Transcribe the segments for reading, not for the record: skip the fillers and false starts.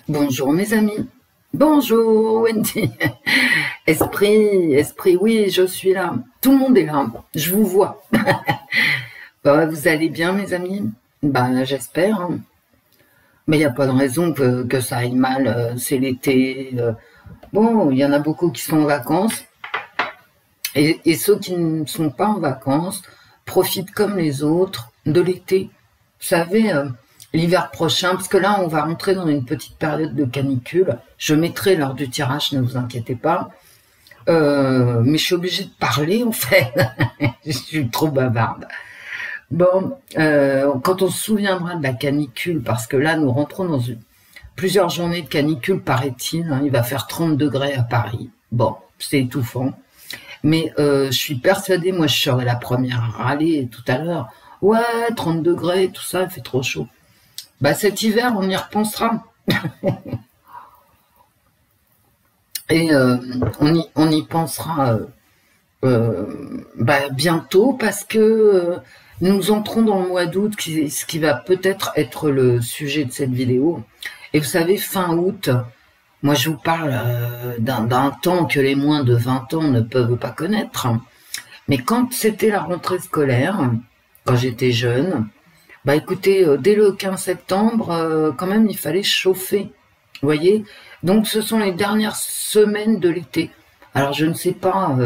Bonjour mes amis. Bonjour Wendy. Esprit, oui, je suis là. Tout le monde est là. Je vous vois. Vous allez bien mes amis? J'espère, hein. Mais il n'y a pas de raison que ça aille mal. C'est l'été. Bon, il y en a beaucoup qui sont en vacances. Et ceux qui ne sont pas en vacances profitent comme les autres de l'été. Vous savez, l'hiver prochain, parce que là, on va rentrer dans une petite période de canicule. Je mettrai l'heure du tirage, ne vous inquiétez pas. Mais je suis obligée de parler, en fait. Je suis trop bavarde. Bon, quand on se souviendra de la canicule, parce que là, nous rentrons dans plusieurs journées de canicule, paraît-il, hein, il va faire 30 degrés à Paris. Bon, c'est étouffant. Mais je suis persuadée, moi je serai la première à râler tout à l'heure. Ouais, 30 degrés, tout ça, il fait trop chaud. Cet hiver, on y repensera. Et on y pensera bientôt parce que nous entrons dans le mois d'août, ce qui va peut-être être le sujet de cette vidéo. Et vous savez, fin août, moi je vous parle d'un temps que les moins de 20 ans ne peuvent pas connaître. Mais quand c'était la rentrée scolaire, quand j'étais jeune, écoutez, dès le 15 septembre, quand même, il fallait chauffer. Vous voyez? Donc, ce sont les dernières semaines de l'été. Alors, je ne sais pas,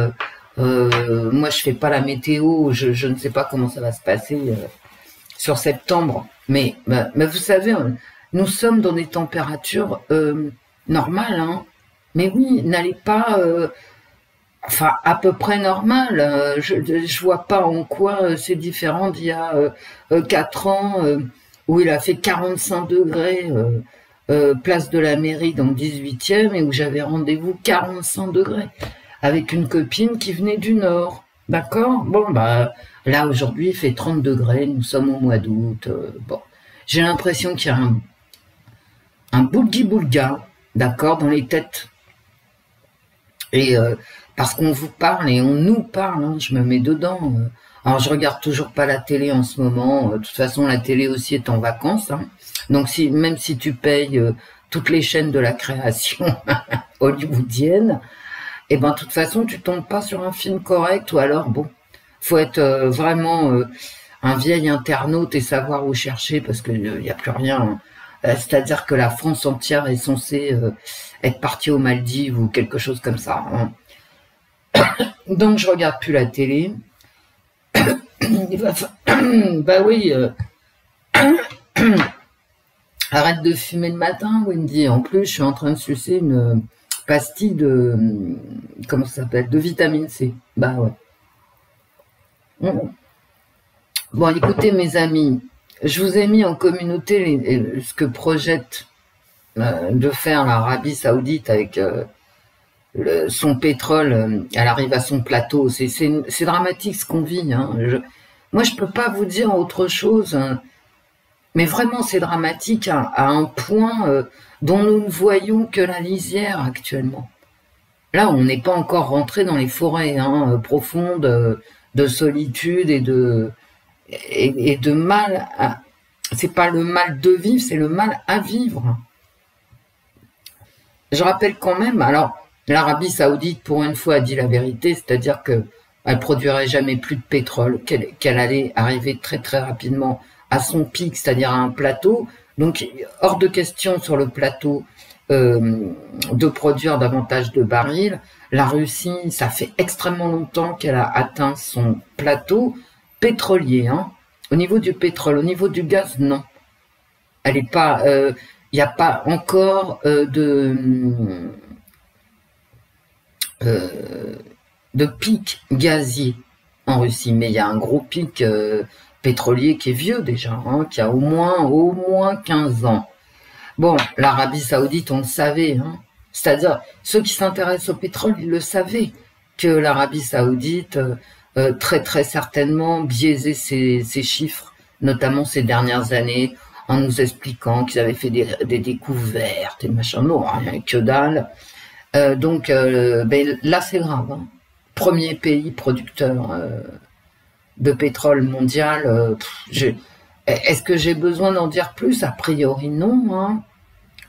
moi, je fais pas la météo, je ne sais pas comment ça va se passer sur septembre. Mais vous savez, nous sommes dans des températures normales, hein. Mais oui, n'allez pas... Enfin, à peu près normal. Je vois pas en quoi c'est différent d'il y a 4 ans où il a fait 45 degrés place de la mairie dans le 18e et où j'avais rendez-vous 45 degrés avec une copine qui venait du Nord. D'accord? Bon, là, aujourd'hui, il fait 30 degrés. Nous sommes au mois d'août. Bon, j'ai l'impression qu'il y a un boulgui-boulga, d'accord, dans les têtes. Et parce qu'on vous parle et on nous parle, hein, je me mets dedans. Alors je regarde toujours pas la télé en ce moment. De toute façon, la télé aussi est en vacances. Hein. Donc même si tu payes toutes les chaînes de la création hollywoodienne, et de toute façon, tu tombes pas sur un film correct. Ou alors, bon, faut être vraiment un vieil internaute et savoir où chercher parce qu'il n'y a plus rien. Hein. C'est-à-dire que la France entière est censée être partie aux Maldives ou quelque chose comme ça. Hein. Donc je regarde plus la télé. Oui. Arrête de fumer le matin, Wendy. En plus, je suis en train de sucer une pastille de comment ça s'appelle, de vitamine C. Ouais. Bon, écoutez mes amis, je vous ai mis en communauté ce que projette de faire l'Arabie Saoudite avec son pétrole, elle arrive à son plateau. C'est dramatique ce qu'on vit. Hein. Moi, je peux pas vous dire autre chose. Hein. Mais vraiment, c'est dramatique à un point dont nous ne voyons que la lisière actuellement. Là, on n'est pas encore rentré dans les forêts profondes de solitude et de mal. C'est pas le mal de vivre, c'est le mal à vivre. Je rappelle quand même, alors, l'Arabie Saoudite, pour une fois, a dit la vérité, c'est-à-dire qu'elle produirait jamais plus de pétrole, qu'elle allait arriver très très rapidement à son pic, c'est-à-dire à un plateau. Donc, hors de question sur le plateau de produire davantage de barils. La Russie, ça fait extrêmement longtemps qu'elle a atteint son plateau pétrolier. Hein. Au niveau du pétrole, au niveau du gaz, non. Elle est pas... il n'y a pas encore de pic gazier en Russie, mais il y a un gros pic pétrolier qui est vieux déjà, hein, qui a au moins 15 ans. Bon, l'Arabie Saoudite, on le savait, hein, c'est-à-dire ceux qui s'intéressent au pétrole, ils le savaient, que l'Arabie Saoudite, très très certainement, biaisait ses chiffres, notamment ces dernières années, en nous expliquant qu'ils avaient fait des découvertes et machin, non, rien que dalle. Donc là, c'est grave. Hein. Premier pays producteur de pétrole mondial. Est-ce que j'ai besoin d'en dire plus? A priori, non. Hein.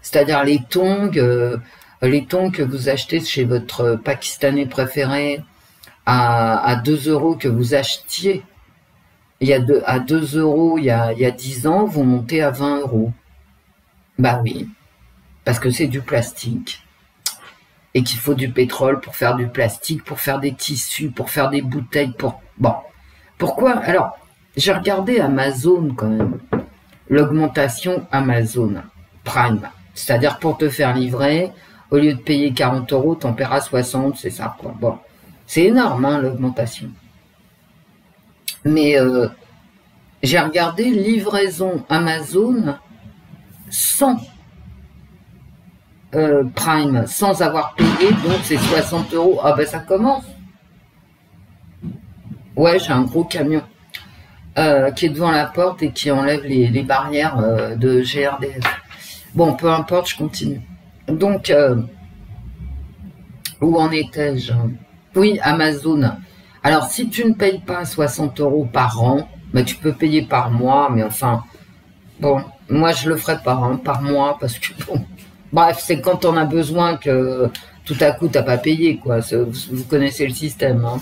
C'est-à-dire les tongs que vous achetez chez votre Pakistanais préféré à 2 euros que vous achetiez à 2 euros il y a 10 ans, vont monter à 20 euros. Bah oui, parce que c'est du plastique et qu'il faut du pétrole pour faire du plastique, pour faire des tissus, pour faire des bouteilles, pour... Bon. Pourquoi? Alors, j'ai regardé Amazon quand même. L'augmentation Amazon Prime. C'est-à-dire pour te faire livrer, au lieu de payer 40 euros, t'en paieras 60, c'est ça, quoi. Bon. C'est énorme, hein, l'augmentation. Mais j'ai regardé livraison Amazon sans Prime, sans avoir payé, donc c'est 60 euros. Ah ben ça commence. Ouais, j'ai un gros camion qui est devant la porte et qui enlève les barrières de GRDF. Bon, peu importe, je continue. Donc, où en étais-je? Oui, Amazon. Alors, si tu ne payes pas 60 euros par an, bah, tu peux payer par mois, mais enfin, bon, moi je le ferai pas hein, par mois parce que bon, bref, c'est quand on a besoin que tout à coup t'as pas payé quoi. Vous connaissez le système. Hein.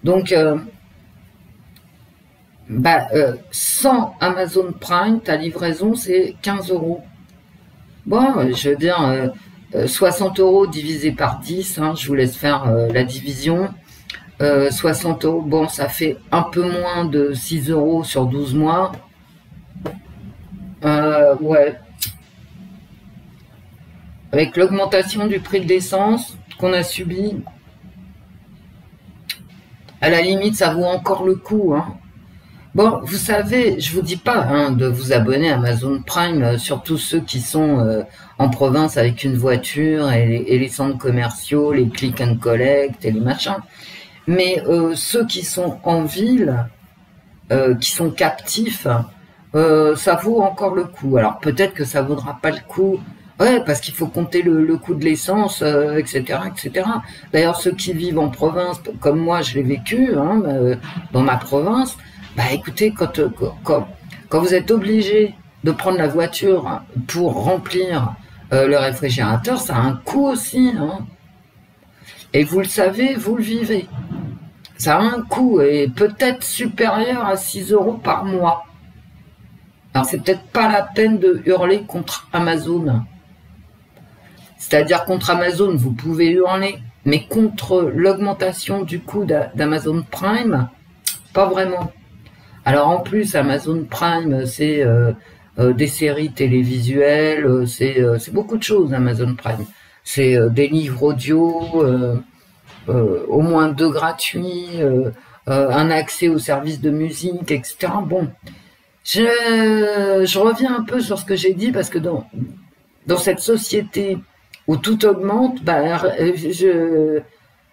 Donc, sans Amazon Prime, ta livraison c'est 15 euros. Bon, je veux dire, 60 euros divisé par 10, hein, je vous laisse faire la division. 60 euros, bon, ça fait un peu moins de 6 euros sur 12 mois. Ouais. Avec l'augmentation du prix de l'essence qu'on a subi, à la limite, ça vaut encore le coup. Hein. Bon, vous savez, je vous dis pas hein, de vous abonner à Amazon Prime, surtout ceux qui sont en province avec une voiture et les centres commerciaux, les click and collect et les machins. Mais ceux qui sont en ville, qui sont captifs, ça vaut encore le coup. Alors peut-être que ça vaudra pas le coup, ouais, parce qu'il faut compter le coût de l'essence, etc., etc. D'ailleurs, ceux qui vivent en province, comme moi, je l'ai vécu hein, dans ma province. Bah écoutez, quand vous êtes obligé de prendre la voiture pour remplir le réfrigérateur, ça a un coût aussi. Hein. Et vous le savez, vous le vivez. Ça a un coût et peut-être supérieur à 6 euros par mois. Alors c'est peut-être pas la peine de hurler contre Amazon. C'est-à-dire contre Amazon, vous pouvez hurler, mais contre l'augmentation du coût d'Amazon Prime, pas vraiment. Alors en plus, Amazon Prime, c'est des séries télévisuelles, c'est beaucoup de choses, Amazon Prime. C'est des livres audio, au moins 2 gratuits, un accès aux services de musique, etc. Bon, je reviens un peu sur ce que j'ai dit, parce que dans cette société où tout augmente,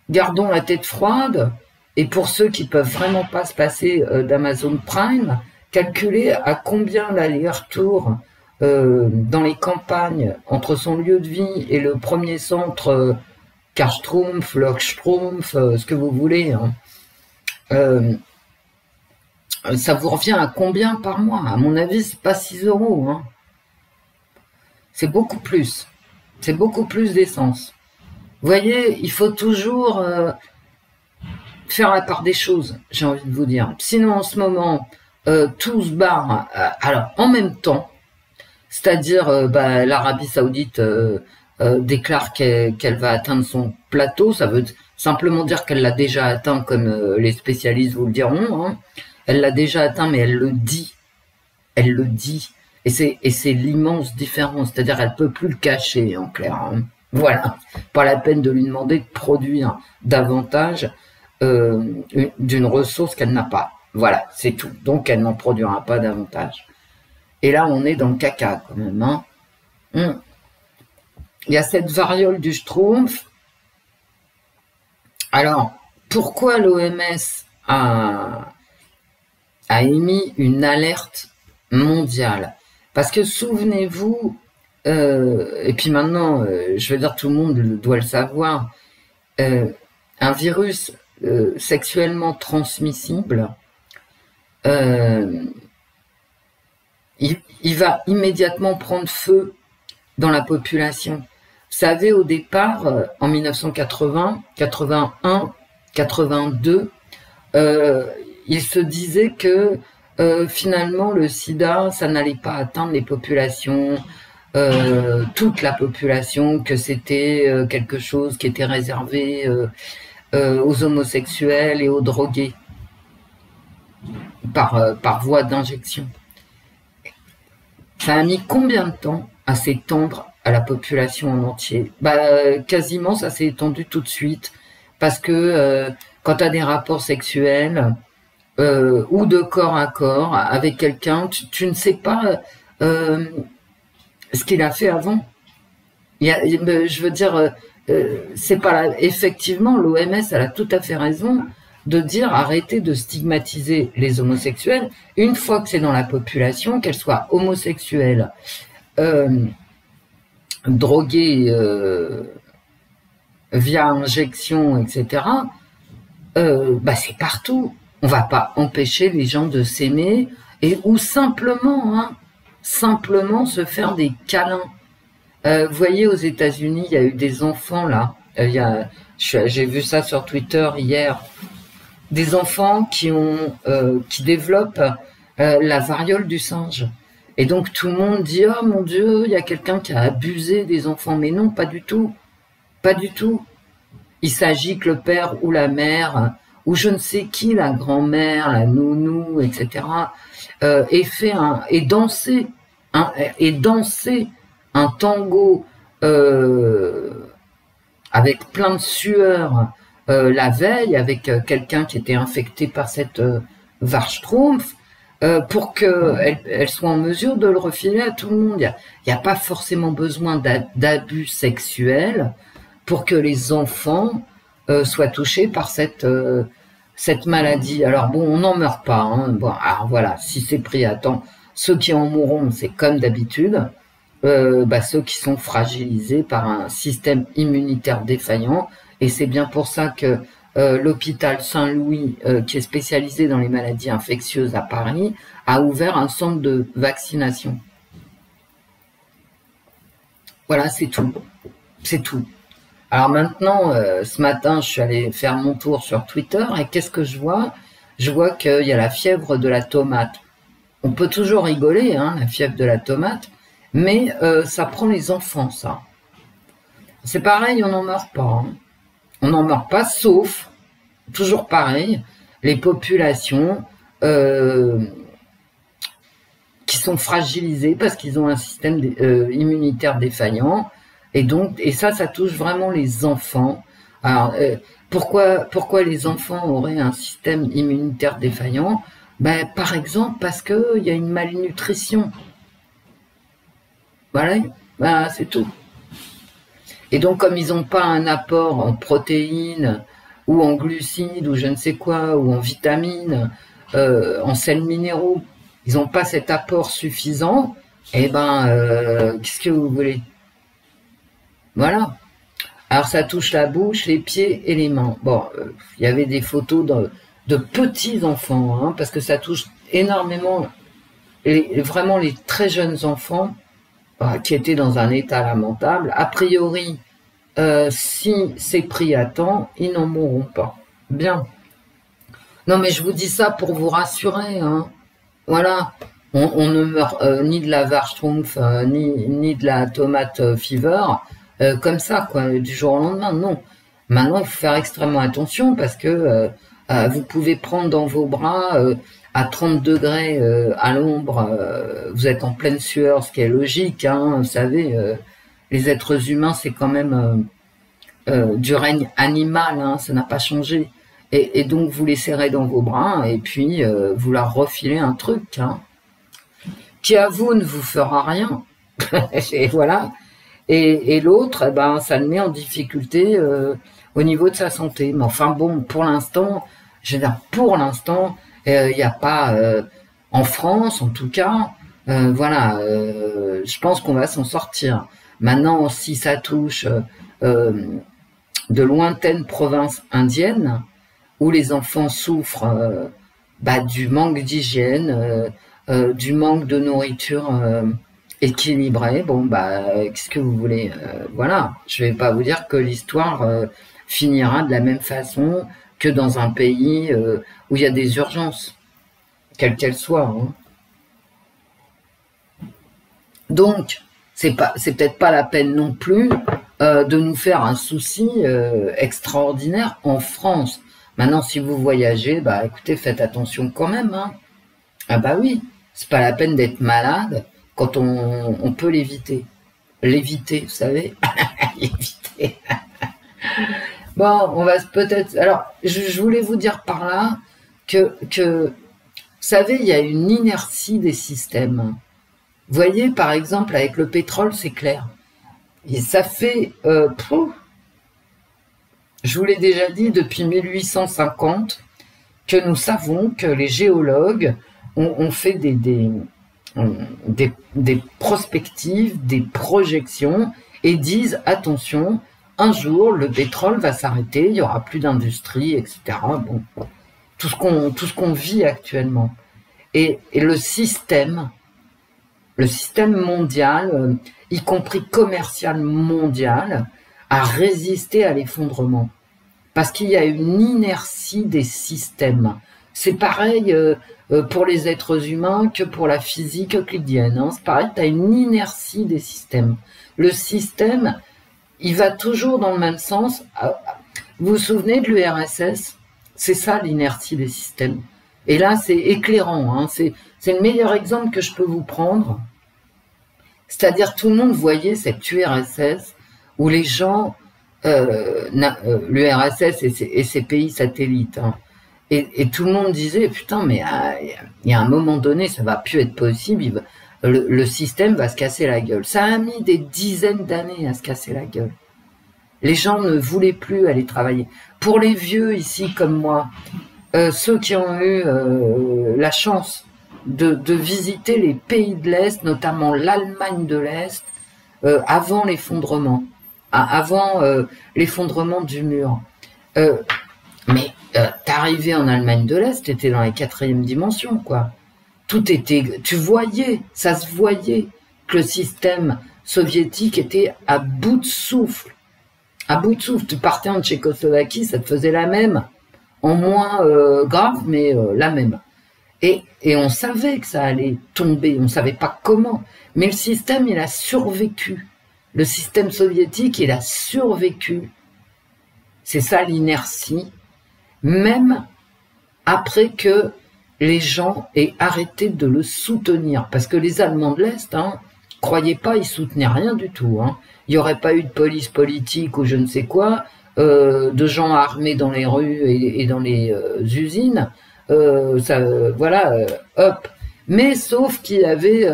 gardons la tête froide. Et pour ceux qui peuvent vraiment pas se passer d'Amazon Prime, calculez à combien l'aller-retour dans les campagnes entre son lieu de vie et le premier centre Karstrumpf, Lokstrumpf, ce que vous voulez. Hein. Ça vous revient à combien par mois? À mon avis, c'est pas 6 euros. Hein. C'est beaucoup plus. C'est beaucoup plus d'essence. Vous voyez, il faut toujours faire la part des choses, j'ai envie de vous dire. Sinon, en ce moment, tout se barre. Alors, en même temps, c'est-à-dire, l'Arabie Saoudite déclare qu'elle va atteindre son plateau. Ça veut simplement dire qu'elle l'a déjà atteint, comme les spécialistes vous le diront. Hein. Elle l'a déjà atteint, mais elle le dit. Elle le dit. Et c'est l'immense différence. C'est-à-dire, elle peut plus le cacher, en clair. Hein. Voilà. Pas la peine de lui demander de produire davantage d'une ressource qu'elle n'a pas. Voilà, c'est tout. Donc, elle n'en produira pas davantage. Et là, on est dans le caca, quand même. Hein. Il y a cette variole du Schtroumpf. Alors, pourquoi l'OMS a émis une alerte mondiale? Parce que souvenez-vous, et puis maintenant, je veux dire, tout le monde doit le savoir, un virus sexuellement transmissible, il va immédiatement prendre feu dans la population. Vous savez, au départ, en 1980, 81, 82, il se disait que finalement le sida, ça n'allait pas atteindre les populations, toute la population, que c'était quelque chose qui était réservé aux homosexuels et aux drogués par voie d'injection. Ça a mis combien de temps à s'étendre à la population en entier? Quasiment, ça s'est étendu tout de suite, parce que quand tu as des rapports sexuels ou de corps à corps avec quelqu'un, tu ne sais pas ce qu'il a fait avant. Je veux dire, c'est pas là. Effectivement, l'OMS, elle a tout à fait raison de dire arrêtez de stigmatiser les homosexuels une fois que c'est dans la population, qu'elles soient homosexuelles, droguées via injection, etc. C'est partout. On va pas empêcher les gens de s'aimer ou simplement se faire des câlins. Vous voyez, aux États-Unis, il y a eu des enfants là. J'ai vu ça sur Twitter hier. Des enfants qui développent la variole du singe. Et donc tout le monde dit oh mon Dieu, il y a quelqu'un qui a abusé des enfants. Mais non, pas du tout, pas du tout. Il s'agit que le père ou la mère ou je ne sais qui, la grand-mère, la nounou, etc. ait dansé un tango avec plein de sueur la veille avec quelqu'un qui était infecté par cette Warchtrumpf pour qu'elle soit en mesure de le refiler à tout le monde. Il n'y a pas forcément besoin d'abus sexuels pour que les enfants soient touchés par cette maladie. Alors bon, on n'en meurt pas. Bon, alors voilà, si c'est pris à temps, ceux qui en mourront, c'est comme d'habitude. Ceux qui sont fragilisés par un système immunitaire défaillant. Et c'est bien pour ça que l'hôpital Saint-Louis, qui est spécialisé dans les maladies infectieuses à Paris, a ouvert un centre de vaccination. Voilà, c'est tout. C'est tout. Alors maintenant, ce matin, je suis allée faire mon tour sur Twitter et qu'est-ce que je vois? Je vois qu'il y a la fièvre de la tomate. On peut toujours rigoler, la fièvre de la tomate, mais ça prend les enfants, ça. C'est pareil, on n'en meurt pas. On n'en meurt pas, sauf, toujours pareil, les populations qui sont fragilisées parce qu'ils ont un système immunitaire défaillant. Et ça touche vraiment les enfants. Alors, pourquoi les enfants auraient un système immunitaire défaillant? Par exemple, parce qu'il y a une malnutrition. Voilà, c'est tout. Et donc, comme ils n'ont pas un apport en protéines, ou en glucides, ou je ne sais quoi, ou en vitamines, en sels minéraux, ils n'ont pas cet apport suffisant, qu'est-ce que vous voulez? Voilà. Alors, ça touche la bouche, les pieds et les mains. Bon, il y avait des photos de petits enfants, parce que ça touche énormément, vraiment les très jeunes enfants, qui étaient dans un état lamentable. A priori, si c'est pris à temps, ils n'en mourront pas. Bien. Non, mais je vous dis ça pour vous rassurer. Voilà. On ne meurt ni de la Warchtrumpf, ni de la tomate fever, comme ça, quoi, du jour au lendemain. Non. Maintenant, il faut faire extrêmement attention parce que vous pouvez prendre dans vos bras à 30 degrés à l'ombre, vous êtes en pleine sueur, ce qui est logique, vous savez, les êtres humains, c'est quand même du règne animal, ça n'a pas changé. Et donc, vous les serrez dans vos bras et puis vous leur refilez un truc, qui à vous ne vous fera rien. Et voilà. Et l'autre, ça le met en difficulté au niveau de sa santé. Mais enfin bon, pour l'instant, je veux dire, il n'y a pas, en France en tout cas, je pense qu'on va s'en sortir. Maintenant, si ça touche de lointaines provinces indiennes, où les enfants souffrent du manque d'hygiène, du manque de nourriture équilibré. Bon, bah, qu'est-ce que vous voulez? Voilà, je vais pas vous dire que l'histoire finira de la même façon que dans un pays où il y a des urgences, quelles qu'elles soient. Hein. Donc, c'est peut-être pas la peine non plus de nous faire un souci extraordinaire en France. Maintenant, si vous voyagez, bah écoutez, faites attention quand même. Hein. Ah bah oui, c'est pas la peine d'être malade quand on peut l'éviter. L'éviter, vous savez. L'éviter. Bon, on va peut-être... Alors, je voulais vous dire par là que, vous savez, il y a une inertie des systèmes. Vous voyez, par exemple, avec le pétrole, c'est clair. Et ça fait... je vous l'ai déjà dit, depuis 1850, que nous savons que les géologues ont fait des prospectives, des projections, et disent, attention, un jour, le pétrole va s'arrêter, il n'y aura plus d'industrie, etc. Bon, tout ce qu'on vit actuellement. Et le système mondial, y compris commercial mondial, a résisté à l'effondrement. Parce qu'il y a une inertie des systèmes. C'est pareil pour les êtres humains que pour la physique euclidienne. Hein. C'est pareil, tu as une inertie des systèmes. Le système, il va toujours dans le même sens. Vous vous souvenez de l'URSS? C'est ça l'inertie des systèmes. Et là, c'est éclairant. Hein. C'est le meilleur exemple que je peux vous prendre. C'est-à-dire tout le monde voyait cette URSS où les gens, l'URSS et ses pays satellites, hein, et tout le monde disait, putain, mais il y a un moment donné, ça va plus être possible, le système va se casser la gueule. Ça a mis des dizaines d'années à se casser la gueule. Les gens ne voulaient plus aller travailler. Pour les vieux ici comme moi, ceux qui ont eu la chance de visiter les pays de l'Est, notamment l'Allemagne de l'Est, avant l'effondrement, avant l'effondrement du mur. Mais t'arrivais en Allemagne de l'Est, t'étais dans la 4e dimension, quoi. Tout était, tu voyais, ça se voyait que le système soviétique était à bout de souffle. À bout de souffle, tu partais en Tchécoslovaquie, ça te faisait la même, en moins grave, mais la même. Et on savait que ça allait tomber, on savait pas comment, mais le système, il a survécu. Le système soviétique, il a survécu. C'est ça l'inertie, même après que les gens aient arrêté de le soutenir. Parce que les Allemands de l'Est, hein, croyez pas, ils soutenaient rien du tout. Hein. Il n'y aurait pas eu de police politique ou je ne sais quoi, de gens armés dans les rues et dans les usines. Voilà, hop. Mais sauf qu'il y avait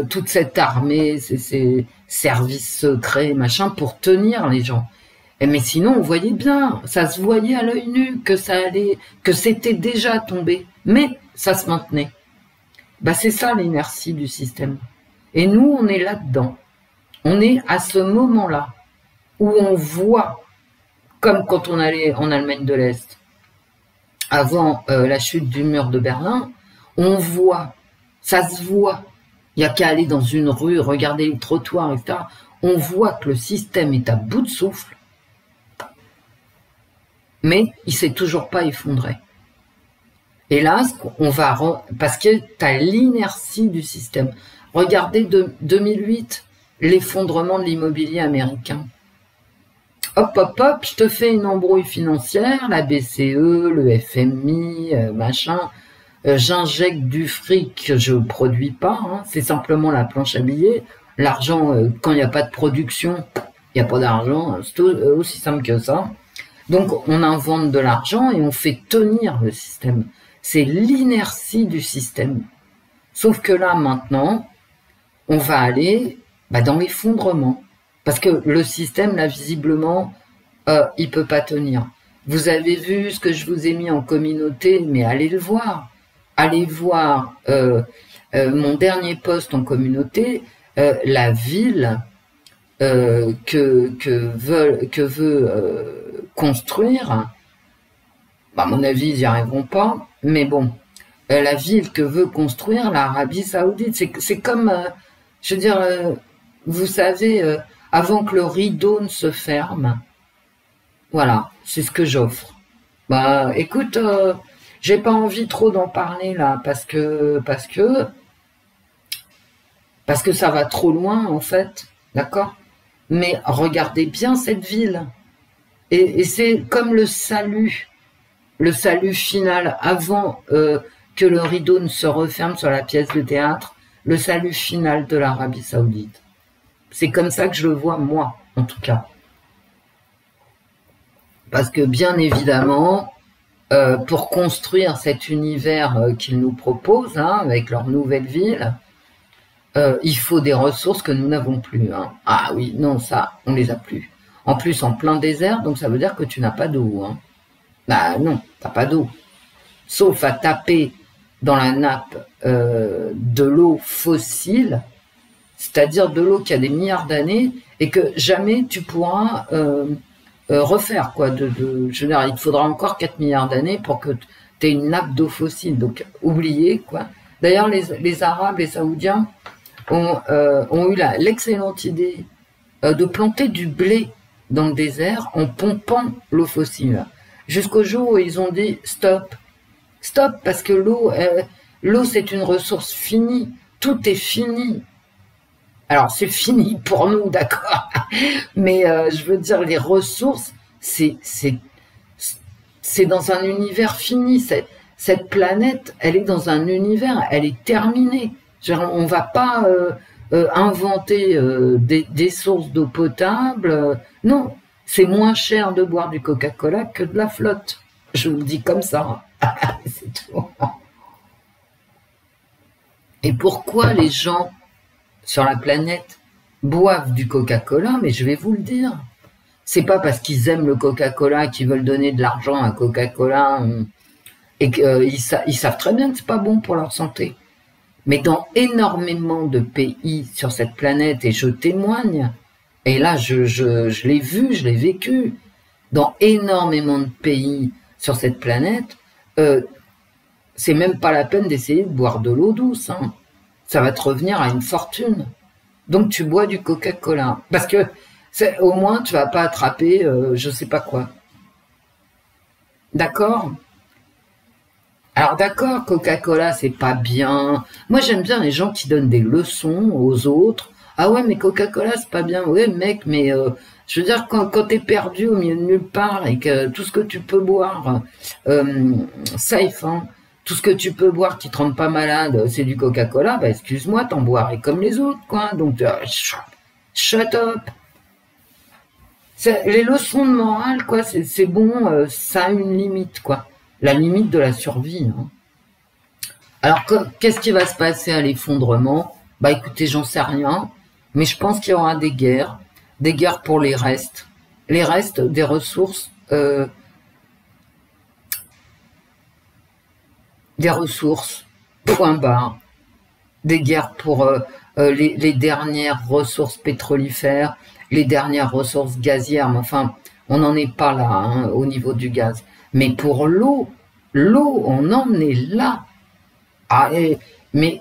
toute cette armée, ces services secrets, machin, pour tenir les gens. Mais sinon, on voyait bien, ça se voyait à l'œil nu que ça allait, que c'était déjà tombé, mais ça se maintenait. Bah, c'est ça l'inertie du système. Et nous, on est là-dedans. On est à ce moment-là où on voit, comme quand on allait en Allemagne de l'Est, avant la chute du mur de Berlin, on voit, ça se voit. Il n'y a qu'à aller dans une rue, regarder les trottoirs, etc. On voit que le système est à bout de souffle, mais il s'est toujours pas effondré. Et là, parce que tu as l'inertie du système. Regardez 2008, l'effondrement de l'immobilier américain. Hop, hop, hop, je te fais une embrouille financière, la BCE, le FMI, machin. J'injecte du fric que je produis pas, hein, c'est simplement la planche à billets. L'argent, quand il n'y a pas de production, il n'y a pas d'argent, c'est aussi simple que ça. Donc on invente de l'argent et on fait tenir le système. C'est l'inertie du système. Sauf que là, maintenant, on va aller dans l'effondrement. Parce que le système, là, visiblement, il peut pas tenir. Vous avez vu ce que je vous ai mis en communauté, mais allez le voir. Allez voir mon dernier post en communauté, la ville que veut construire. À mon avis, ils n'y arriveront pas, mais bon, la ville que veut construire l'Arabie Saoudite, c'est comme Je veux dire, vous savez, avant que le rideau ne se ferme, voilà, c'est ce que j'offre. Bah, écoute, j'ai pas envie trop d'en parler là, parce que ça va trop loin en fait, d'accord? Mais regardez bien cette ville. Et c'est comme le salut final avant que le rideau ne se referme sur la pièce de théâtre, le salut final de l'Arabie Saoudite. C'est comme ça que je le vois, moi, en tout cas. Parce que bien évidemment, pour construire cet univers qu'ils nous proposent, hein, avec leur nouvelle ville, il faut des ressources que nous n'avons plus. Hein. Ah oui, non, ça, on les a plus. En plus, en plein désert, donc ça veut dire que tu n'as pas d'eau. Hein. Bah non, t'as pas d'eau. Sauf à taper dans la nappe de l'eau fossile, c'est-à-dire de l'eau qui a des milliards d'années et que jamais tu pourras refaire. Quoi. Je veux dire, il te faudra encore 4 milliards d'années pour que tu aies une nappe d'eau fossile. Donc, oubliez. Quoi. D'ailleurs, les Arabes, les Saoudiens ont eu l'excellente idée de planter du blé dans le désert en pompant l'eau fossile. Jusqu'au jour où ils ont dit stop. Stop, parce que l'eau c'est une ressource finie. Tout est fini. Alors c'est fini pour nous, d'accord. Mais je veux dire, les ressources, c'est dans un univers fini. Cette planète, elle est dans un univers, elle est terminée. Genre, on va pas inventer des sources d'eau potable. Non, c'est moins cher de boire du Coca-Cola que de la flotte. Je vous le dis comme ça. C'est tout. Et pourquoi les gens sur la planète boivent du Coca-Cola? Mais je vais vous le dire. C'est pas parce qu'ils aiment le Coca-Cola qu'ils veulent donner de l'argent à Coca-Cola et qu'ils savent très bien que c'est pas bon pour leur santé. Mais dans énormément de pays sur cette planète, et je témoigne, et là je l'ai vu, je l'ai vécu, dans énormément de pays sur cette planète, c'est même pas la peine d'essayer de boire de l'eau douce. Hein. Ça va te revenir à une fortune. Donc tu bois du Coca-Cola. Parce que au moins tu vas pas attraper je sais pas quoi. D'accord ? Alors d'accord, Coca-Cola, c'est pas bien. Moi, j'aime bien les gens qui donnent des leçons aux autres. Ah ouais, mais Coca-Cola, c'est pas bien. Ouais, mec, mais je veux dire, quand t'es perdu au milieu de nulle part et que tout ce que tu peux boire, safe, hein, tout ce que tu peux boire qui te rend pas malade, c'est du Coca-Cola, bah excuse-moi, t'en boirais comme les autres, quoi. Donc, shut up. Les leçons de morale, quoi, c'est bon, ça a une limite, quoi. La limite de la survie. Hein. Alors, qu'est-ce qui va se passer à l'effondrement? Bah écoutez, j'en sais rien, mais je pense qu'il y aura des guerres pour les restes des ressources, point barre, des guerres pour les dernières ressources pétrolifères, les dernières ressources gazières, mais enfin, on n'en est pas là hein, au niveau du gaz. Mais pour l'eau, on en est là. Ah, mais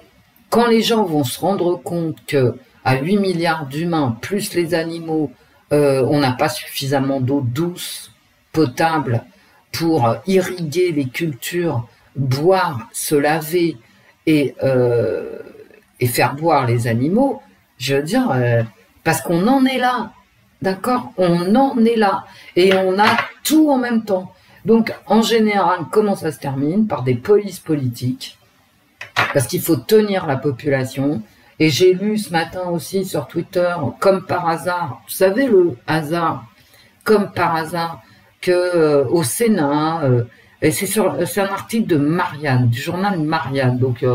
quand les gens vont se rendre compte que à 8 milliards d'humains, plus les animaux, on n'a pas suffisamment d'eau douce, potable, pour irriguer les cultures, boire, se laver et faire boire les animaux, je veux dire, parce qu'on en est là. D'accord ? On en est là. Et on a tout en même temps. Donc, en général, comment ça se termine? Par des polices politiques, parce qu'il faut tenir la population. Et j'ai lu ce matin aussi sur Twitter, comme par hasard, vous savez le hasard, comme par hasard, que au Sénat, et c'est un article de Marianne, du journal Marianne, donc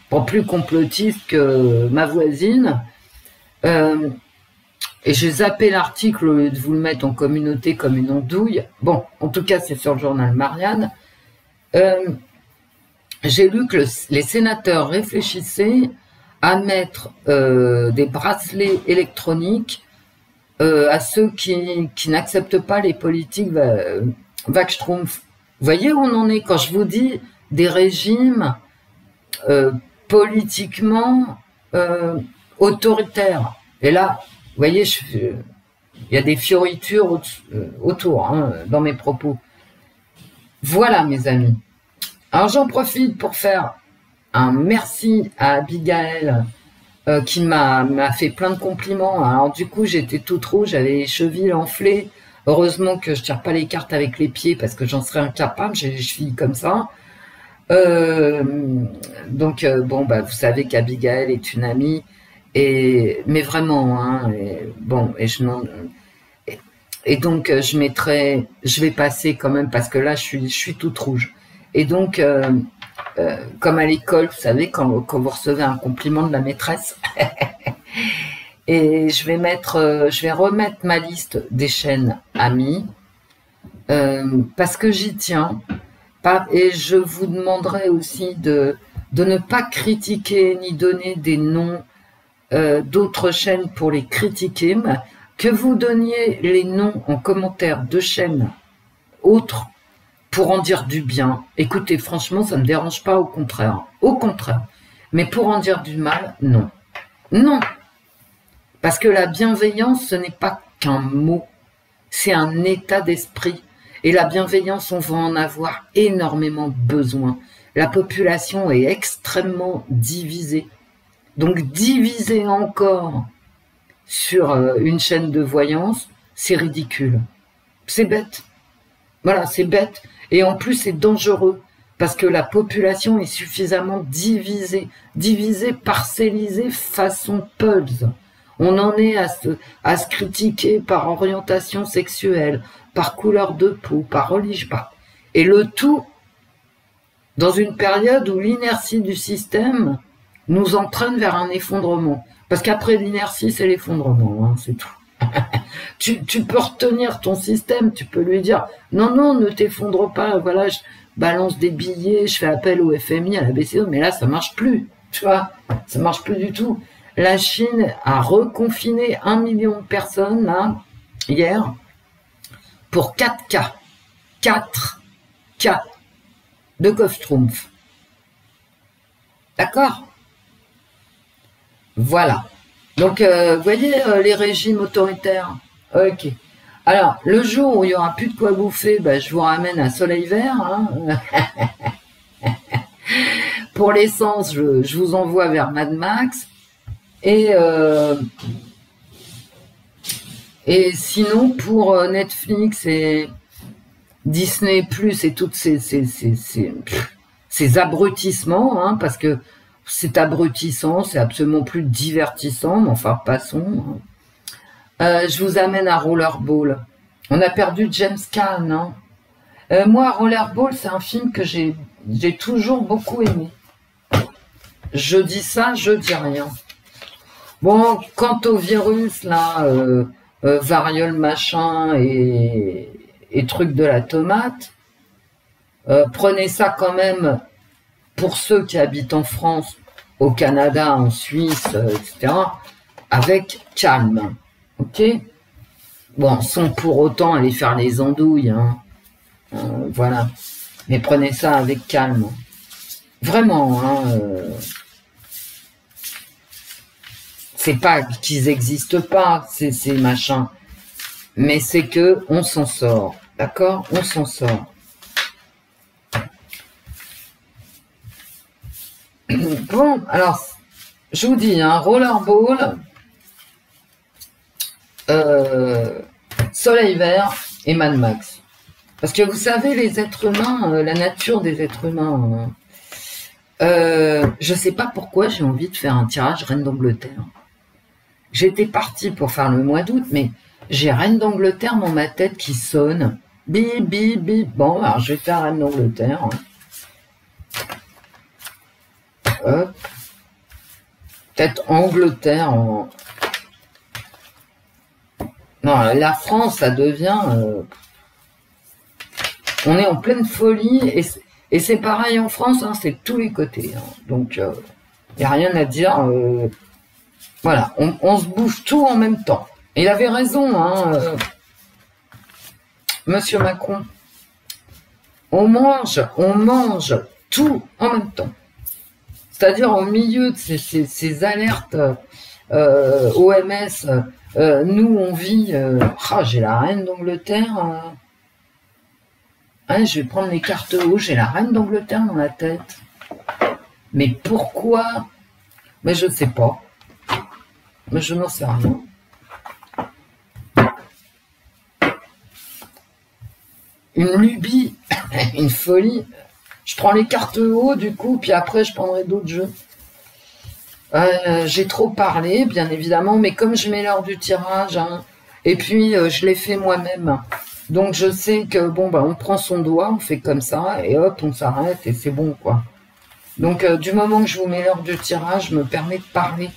pas plus complotiste que ma voisine, et j'ai zappé l'article au lieu de vous le mettre en communauté comme une andouille. Bon, en tout cas, c'est sur le journal Marianne. J'ai lu que les sénateurs réfléchissaient à mettre des bracelets électroniques à ceux qui n'acceptent pas les politiques Wachschtroumpf. Vous voyez où on en est quand je vous dis des régimes politiquement autoritaire. Et là, vous voyez, il y a des fioritures autour, hein, dans mes propos. Voilà, mes amis. Alors, j'en profite pour faire un merci à Abigail, qui m'a fait plein de compliments. Alors, du coup, j'étais toute rouge, j'avais les chevilles enflées. Heureusement que je tire pas les cartes avec les pieds parce que j'en serais incapable, j'ai les chevilles comme ça. Donc, bon, bah, vous savez qu'Abigail est une amie, mais vraiment, hein, et donc, je vais passer quand même parce que là, je suis toute rouge. Et donc, comme à l'école, vous savez, quand vous recevez un compliment de la maîtresse, et je vais remettre ma liste des chaînes amies, parce que j'y tiens. Et je vous demanderai aussi de ne pas critiquer ni donner des noms d'autres chaînes pour les critiquer, mais que vous donniez les noms en commentaire de chaînes autres pour en dire du bien. Écoutez, franchement, ça ne me dérange pas, au contraire. Au contraire. Mais pour en dire du mal, non. Non. Parce que la bienveillance, ce n'est pas qu'un mot. C'est un état d'esprit. Et la bienveillance, on va en avoir énormément besoin. La population est extrêmement divisée. Donc, diviser encore sur une chaîne de voyance, c'est ridicule. C'est bête. Voilà, c'est bête. Et en plus, c'est dangereux. Parce que la population est suffisamment divisée, parcellisée façon Pulse. On en est à se critiquer par orientation sexuelle, par couleur de peau, par religion. Et le tout dans une période où l'inertie du système nous entraîne vers un effondrement. Parce qu'après l'inertie, c'est l'effondrement, hein, c'est tout. Tu peux retenir ton système, tu peux lui dire « Non, non, ne t'effondre pas, voilà, je balance des billets, je fais appel au FMI, à la BCE, mais là, ça marche plus, tu vois, ça marche plus du tout. » La Chine a reconfiné 1 million de personnes, là, hier, pour 4 cas. 4 cas de Kopf-Strumpf. D'accord? Voilà. Donc, vous voyez les régimes autoritaires. Ok. Alors, le jour où il n'y aura plus de quoi bouffer, bah, je vous ramène à Soleil Vert. Hein. Pour l'essence, je vous envoie vers Mad Max. Et sinon, pour Netflix et Disney Plus et toutes ces abrutissements, hein, parce que c'est abrutissant, c'est absolument plus divertissant, mais enfin, passons. Je vous amène à Rollerball. On a perdu James Caan. Hein. Moi, Rollerball, c'est un film que j'ai toujours beaucoup aimé. Je dis ça, je dis rien. Bon, quant au virus, là, variole machin et truc de la tomate, prenez ça quand même, pour ceux qui habitent en France, au Canada, en Suisse, etc., avec calme. Ok? Bon, sans pour autant aller faire les andouilles, hein. Voilà. Mais prenez ça avec calme. Vraiment, hein. C'est pas qu'ils n'existent pas, ces machins. Mais c'est que on s'en sort. D'accord? On s'en sort. Bon, alors, je vous dis, hein, Rollerball, Soleil Vert et Mad Max. Parce que vous savez, les êtres humains, la nature des êtres humains, je sais pas pourquoi j'ai envie de faire un tirage Reine d'Angleterre. J'étais partie pour faire le mois d'août, mais j'ai Reine d'Angleterre dans ma tête qui sonne. Bip, bip, bip. Bon, alors je vais faire Reine d'Angleterre. Hop. Peut-être Angleterre en... Non, la France, ça devient... On est en pleine folie et c'est pareil en France, hein, c'est de tous les côtés. Hein. Donc, il n'y a rien à dire. Voilà, on se bouffe tout en même temps. Et il avait raison, hein, Monsieur Macron. On mange tout en même temps. C'est-à-dire au milieu de ces alertes OMS, nous on vit... j'ai la reine d'Angleterre. Hein, je vais prendre les cartes haut, j'ai la reine d'Angleterre dans la tête. Mais pourquoi? Mais je sais pas. Mais je n'en sais rien. Une lubie, une folie. Je prends les cartes haut du coup, puis après je prendrai d'autres jeux. J'ai trop parlé, bien évidemment, mais comme je mets l'heure du tirage, hein, et puis je l'ai fait moi-même, donc je sais que bon, bah, on prend son doigt, on fait comme ça, et hop, on s'arrête, et c'est bon, quoi. Donc du moment que je vous mets l'heure du tirage, je me permets de parler.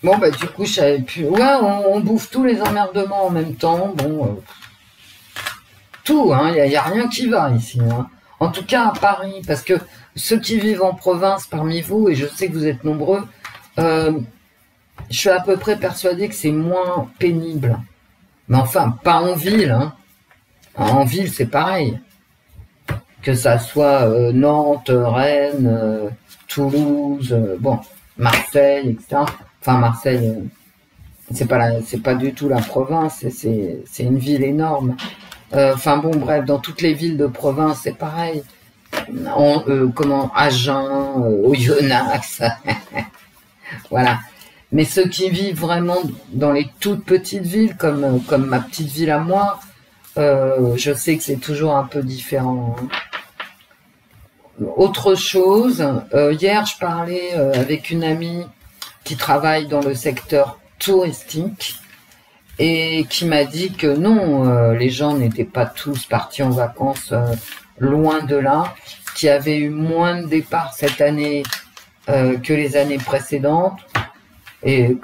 Bon, bah du coup, je savais plus. Ouais, on bouffe tous les emmerdements en même temps, bon... tout, hein, il n'y a rien qui va ici. Hein. En tout cas à Paris, parce que ceux qui vivent en province parmi vous, et je sais que vous êtes nombreux, je suis à peu près persuadée que c'est moins pénible. Mais enfin, pas en ville. Hein. En ville, c'est pareil. Que ça soit Nantes, Rennes, Toulouse, bon, Marseille, etc. Enfin, Marseille, c'est pas du tout la province, c'est une ville énorme. Enfin bon, bref, dans toutes les villes de province, c'est pareil. Agen, Oyonnax, voilà. Mais ceux qui vivent vraiment dans les toutes petites villes, comme ma petite ville à moi, je sais que c'est toujours un peu différent. Hein. Autre chose, hier je parlais avec une amie qui travaille dans le secteur touristique, et qui m'a dit que non, les gens n'étaient pas tous partis en vacances, loin de là, qu'il y avait eu moins de départs cette année que les années précédentes. Et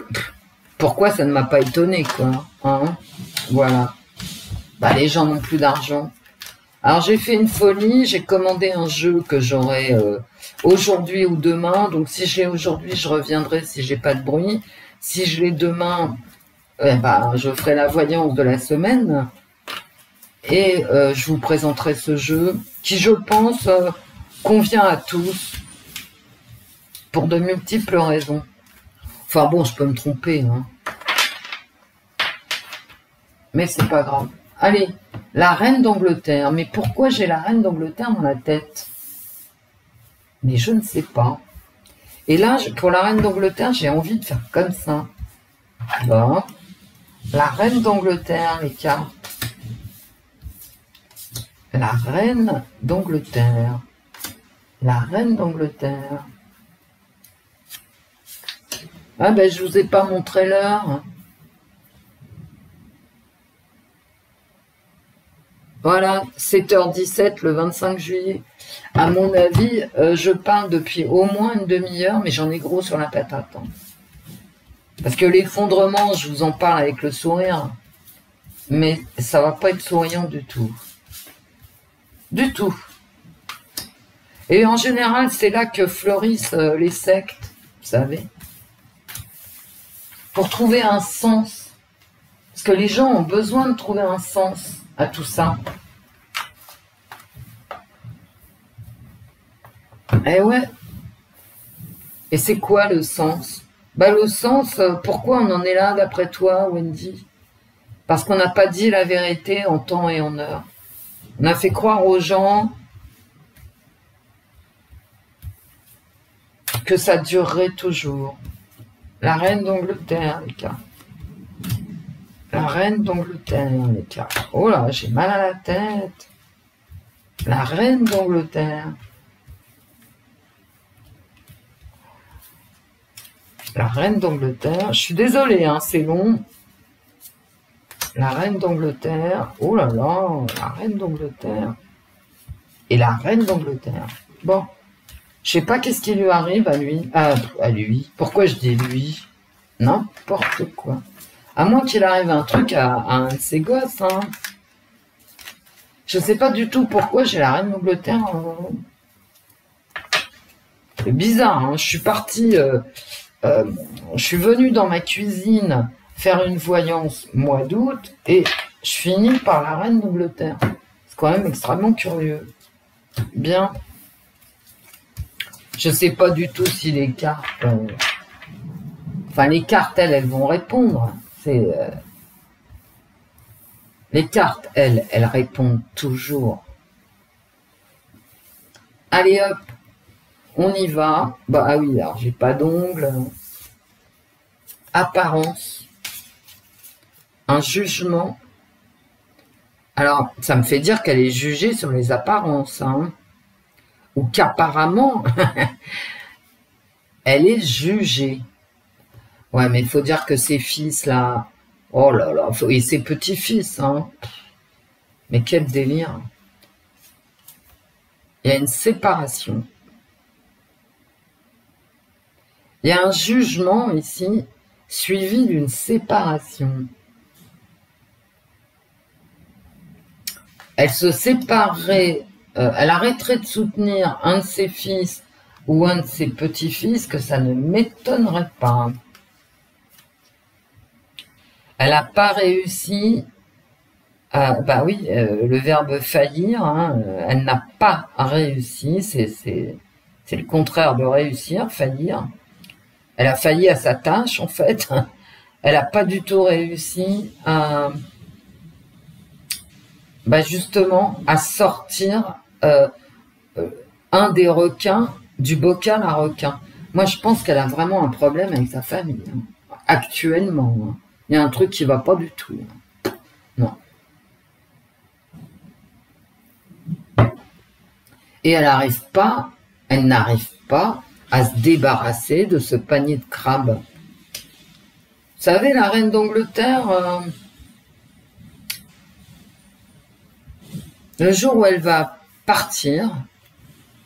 pourquoi ça ne m'a pas étonné, quoi. Hein, voilà. Bah, les gens n'ont plus d'argent. Alors j'ai fait une folie, j'ai commandé un jeu que j'aurai aujourd'hui ou demain. Donc si je l'ai aujourd'hui, je reviendrai si j'ai pas de bruit. Si je l'ai demain... je ferai la voyance de la semaine et je vous présenterai ce jeu qui, je pense, convient à tous pour de multiples raisons. Enfin bon, je peux me tromper, hein. Mais c'est pas grave. Allez, la reine d'Angleterre. Mais pourquoi j'ai la reine d'Angleterre dans la tête? Mais je ne sais pas. Et là, pour la reine d'Angleterre, j'ai envie de faire comme ça. Bon. La reine d'Angleterre, les cartes. La reine d'Angleterre. La reine d'Angleterre. Ah ben, je vous ai pas montré l'heure. Voilà, 7h17 le 25 juillet. À mon avis, je parle depuis au moins une demi-heure, mais j'en ai gros sur la patate. Hein. Parce que l'effondrement, je vous en parle avec le sourire, mais ça va pas être souriant du tout. Du tout. Et en général, c'est là que fleurissent les sectes, vous savez. Pour trouver un sens. Parce que les gens ont besoin de trouver un sens à tout ça. Eh ouais. Et c'est quoi le sens? Bah le sens, pourquoi on en est là d'après toi, Wendy? Parce qu'on n'a pas dit la vérité en temps et en heure. On a fait croire aux gens que ça durerait toujours. La reine d'Angleterre, les gars. La reine d'Angleterre, les gars. Oh là, j'ai mal à la tête. La reine d'Angleterre. La reine d'Angleterre. Je suis désolée, hein, c'est long. La reine d'Angleterre. Oh là là, la reine d'Angleterre. Et la reine d'Angleterre. Bon. Je sais pas qu'est-ce qui lui arrive à lui. À lui. Pourquoi je dis lui? N'importe quoi. À moins qu'il arrive un truc à un de ses gosses. Hein. Je sais pas du tout pourquoi j'ai la reine d'Angleterre. C'est bizarre. Hein. Je suis partie... je suis venue dans ma cuisine faire une voyance mois d'août et je finis par la reine d'Angleterre. C'est quand même extrêmement curieux. Bien. Je sais pas du tout si les cartes... Enfin, les cartes, elles vont répondre. Les cartes, elles répondent toujours. Allez hop, on y va. Bah ah oui, alors j'ai pas d'ongles. Apparence. Un jugement. Alors, ça me fait dire qu'elle est jugée sur les apparences. Hein. Ou qu'apparemment, elle est jugée. Ouais, mais il faut dire que ses fils, là... Oh là là, et ses petits-fils, hein. Mais quel délire. Il y a une séparation. Il y a un jugement ici, suivi d'une séparation. Elle se séparerait, elle arrêterait de soutenir un de ses fils ou un de ses petits-fils, que ça ne m'étonnerait pas. Elle n'a pas réussi, bah oui, le verbe faillir, hein, elle n'a pas réussi, c'est le contraire de réussir, faillir. Elle a failli à sa tâche, en fait. Elle n'a pas du tout réussi à, bah justement, à sortir un des requins du bocal à requins. Moi, je pense qu'elle a vraiment un problème avec sa famille, hein, actuellement. Hein. Il y a un truc qui va pas du tout. Non. Et elle n'arrive pas à se débarrasser de ce panier de crabes. Vous savez, la reine d'Angleterre, le jour où elle va partir,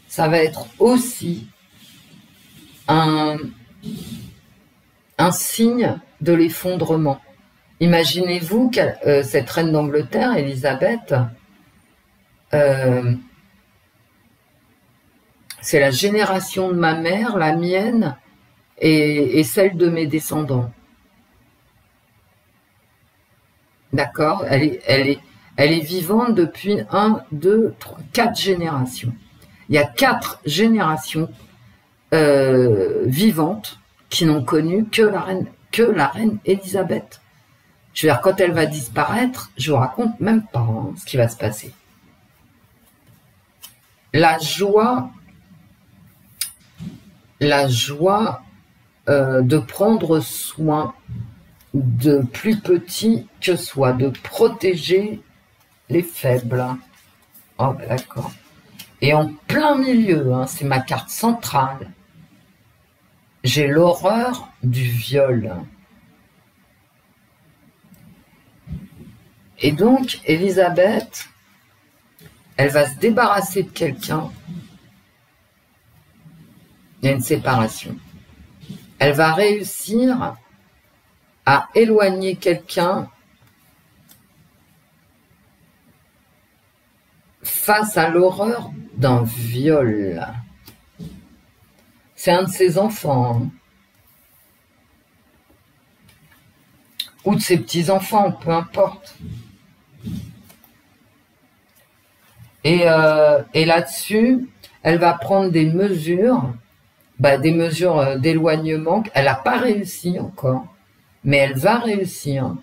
ça va être aussi un signe de l'effondrement. Imaginez-vous que cette reine d'Angleterre, Élisabeth, c'est la génération de ma mère, la mienne et celle de mes descendants. D'accord ? Elle est vivante depuis 1, 2, 3, 4 générations. Il y a 4 générations vivantes qui n'ont connu que la reine Élisabeth. Je veux dire, quand elle va disparaître, je vous raconte même pas hein, ce qui va se passer. La joie de prendre soin de plus petits que soi, de protéger les faibles. Oh, ben d'accord. Et en plein milieu, hein, c'est ma carte centrale, j'ai l'horreur du viol. Et donc, Élisabeth, elle va se débarrasser de quelqu'un. Il y a une séparation. Elle va réussir à éloigner quelqu'un face à l'horreur d'un viol. C'est un de ses enfants. Hein. Ou de ses petits-enfants, peu importe. Et là-dessus, elle va prendre des mesures d'éloignement. Elle n'a pas réussi encore, mais elle va réussir.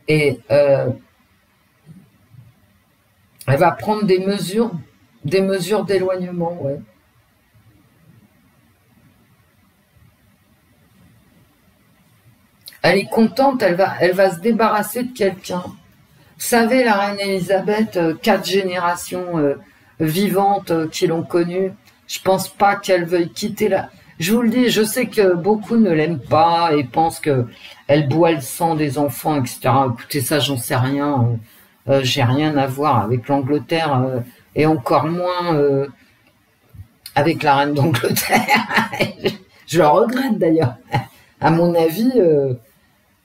Et elle va prendre des mesures d'éloignement, ouais. Elle est contente, elle va se débarrasser de quelqu'un. Vous savez, la reine Élisabeth, 4 générations vivantes qui l'ont connue, je pense pas qu'elle veuille quitter la... Je vous le dis, je sais que beaucoup ne l'aiment pas et pensent qu'elle boit le sang des enfants, etc. Écoutez, ça, j'en sais rien. J'ai rien à voir avec l'Angleterre et encore moins avec la reine d'Angleterre. Je le regrette d'ailleurs. À mon avis...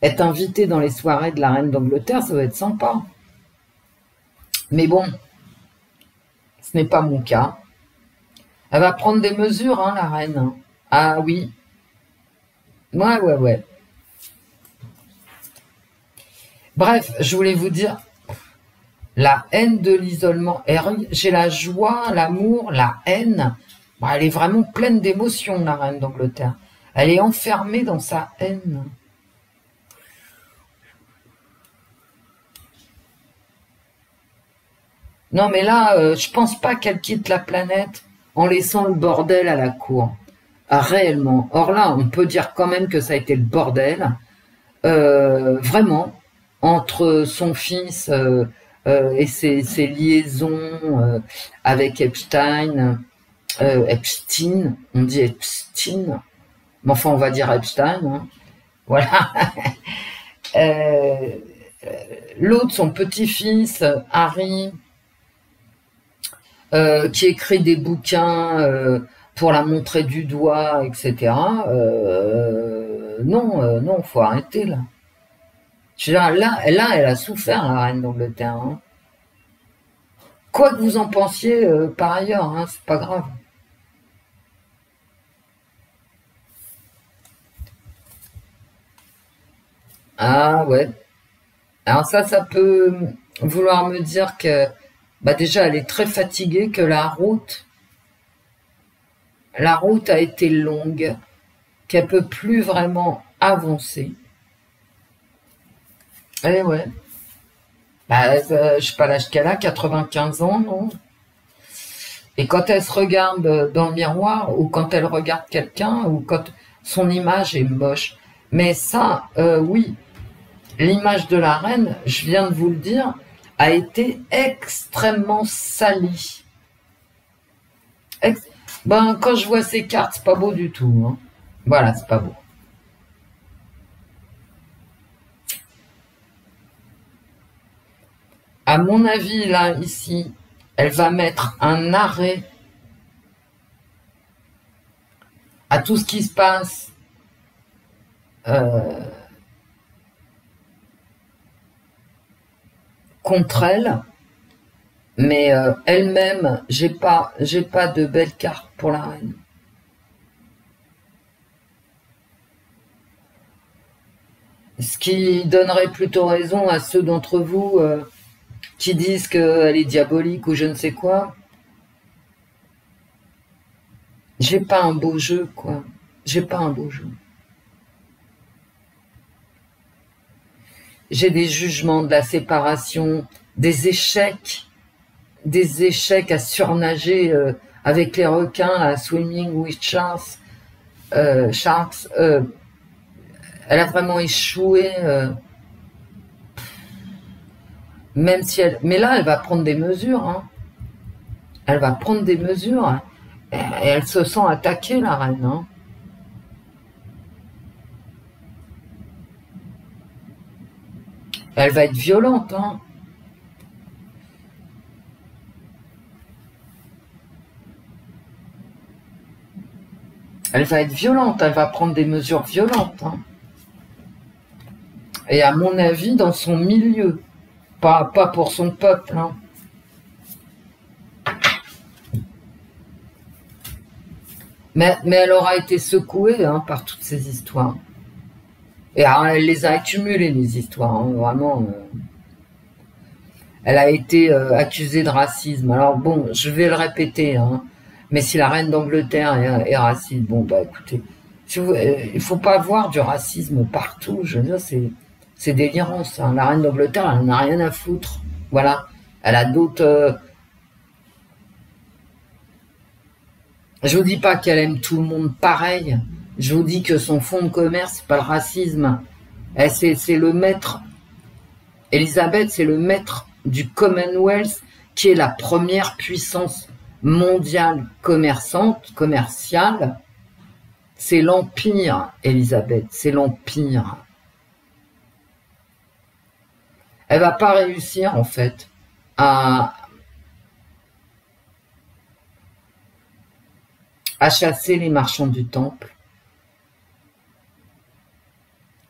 être invité dans les soirées de la reine d'Angleterre, ça va être sympa. Mais bon, ce n'est pas mon cas. Elle va prendre des mesures, hein, la reine. Ah oui. Ouais. Bref, je voulais vous dire, la haine de l'isolement. J'ai la joie, l'amour, la haine Bon, elle est vraiment pleine d'émotions, la reine d'Angleterre. Elle est enfermée dans sa haine. Non, mais là, je pense pas qu'elle quitte la planète en laissant le bordel à la cour. Ah, réellement. Or là, on peut dire quand même que ça a été le bordel. Vraiment, entre son fils et ses liaisons avec Epstein, on dit Epstein, mais enfin on va dire Epstein, hein. Voilà. Euh, L'autre, son petit-fils, Harry, qui écrit des bouquins pour la montrer du doigt, etc. Non, faut arrêter là. Je veux dire, là, elle a souffert, la reine d'Angleterre, hein. Quoi que vous en pensiez par ailleurs, hein, c'est pas grave. Ah ouais. Alors ça peut vouloir me dire que bah déjà elle est très fatiguée, que la route a été longue, qu'elle peut plus vraiment avancer. Eh ouais. Bah, je sais pas l'âge qu'elle a, 95 ans, non? Et quand elle se regarde dans le miroir, ou quand elle regarde quelqu'un, ou quand son image est moche. Mais ça, oui, l'image de la reine, je viens de vous le dire, a été extrêmement salie. Ben, quand je vois ces cartes, c'est pas beau du tout, hein. Voilà, c'est pas beau. À mon avis, là, ici, elle va mettre un arrêt à tout ce qui se passe contre elle, mais elle-même, j'ai pas de belles cartes pour la reine. Ce qui donnerait plutôt raison à ceux d'entre vous qui disent qu'elle est diabolique ou je ne sais quoi. J'ai pas un beau jeu, quoi. J'ai pas un beau jeu. J'ai des jugements de la séparation, des échecs à surnager avec les requins, à Swimming with Sharks. Sharks, elle a vraiment échoué, même si elle. Mais là, elle va prendre des mesures, hein. Elle va prendre des mesures, hein. Et elle se sent attaquée, la reine, hein. Elle va être violente, hein. Elle va être violente, elle va prendre des mesures violentes, hein. Et à mon avis, dans son milieu, pas pour son peuple, hein. Mais elle aura été secouée, hein, par toutes ces histoires. Et alors, elle les a accumulées, les histoires, hein, vraiment. Elle a été accusée de racisme. Alors bon, je vais le répéter, hein, mais si la reine d'Angleterre est raciste, bon bah écoutez, il faut pas avoir du racisme partout. Je veux dire, c'est délirant ça. La reine d'Angleterre, elle n'a rien à foutre. Voilà, elle a d'autres. Je vous dis pas qu'elle aime tout le monde pareil. Je vous dis que son fonds de commerce, c'est pas le racisme. C'est le maître. Elisabeth, c'est le maître du Commonwealth, qui est la première puissance mondiale commerciale. C'est l'Empire, Elisabeth, c'est l'Empire. Elle va pas réussir, en fait, à chasser les marchands du temple.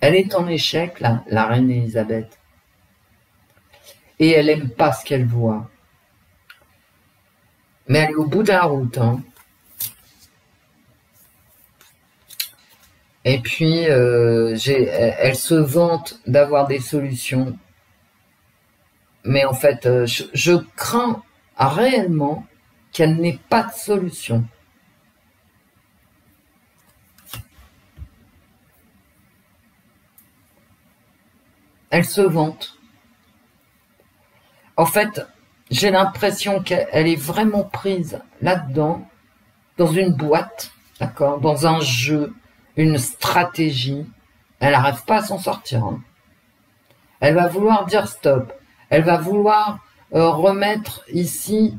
Elle est en échec, la reine Elisabeth. Et elle aime pas ce qu'elle voit. Mais elle est au bout de la route, hein. Et puis, elle se vante d'avoir des solutions. Mais en fait, je crains réellement qu'elle n'ait pas de solution. Elle se vante. En fait, j'ai l'impression qu'elle est vraiment prise là-dedans, dans une boîte, d'accord, dans un jeu, une stratégie. Elle n'arrive pas à s'en sortir. Hein. Elle va vouloir dire stop. Elle va vouloir remettre ici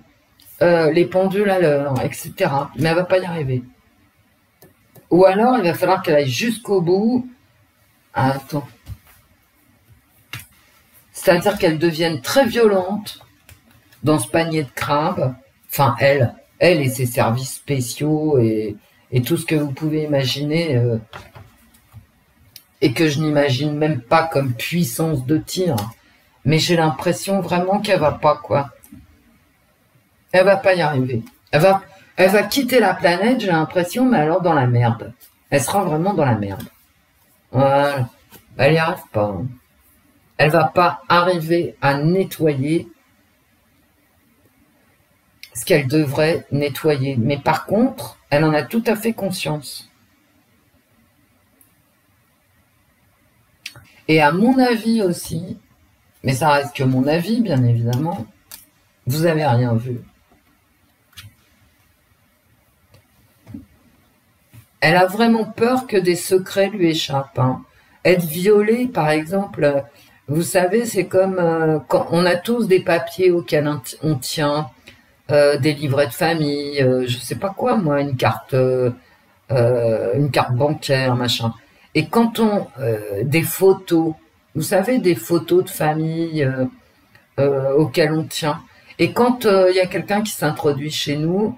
les pendules à l'heure, etc. Mais elle va pas y arriver. Ou alors, il va falloir qu'elle aille jusqu'au bout. Ah, attends. C'est-à-dire qu'elle devienne très violente dans ce panier de crabes. Enfin, elle et ses services spéciaux et tout ce que vous pouvez imaginer et que je n'imagine même pas comme puissance de tir. Mais j'ai l'impression vraiment qu'elle va pas, quoi. Elle va pas y arriver. Elle va quitter la planète, j'ai l'impression, mais alors dans la merde. Elle sera vraiment dans la merde. Voilà. Elle n'y arrive pas. Hein. Elle va pas arriver à nettoyer ce qu'elle devrait nettoyer. Mais par contre, elle en a tout à fait conscience. Et à mon avis aussi, mais ça reste que mon avis, bien évidemment, vous avez rien vu. Elle a vraiment peur que des secrets lui échappent. Hein. Être violée, par exemple, vous savez, c'est comme quand on a tous des papiers auxquels on tient, des livrets de famille, je sais pas quoi, moi, une carte bancaire, machin. Et quand des photos, vous savez, des photos de famille auxquelles on tient. Et quand il y a quelqu'un qui s'introduit chez nous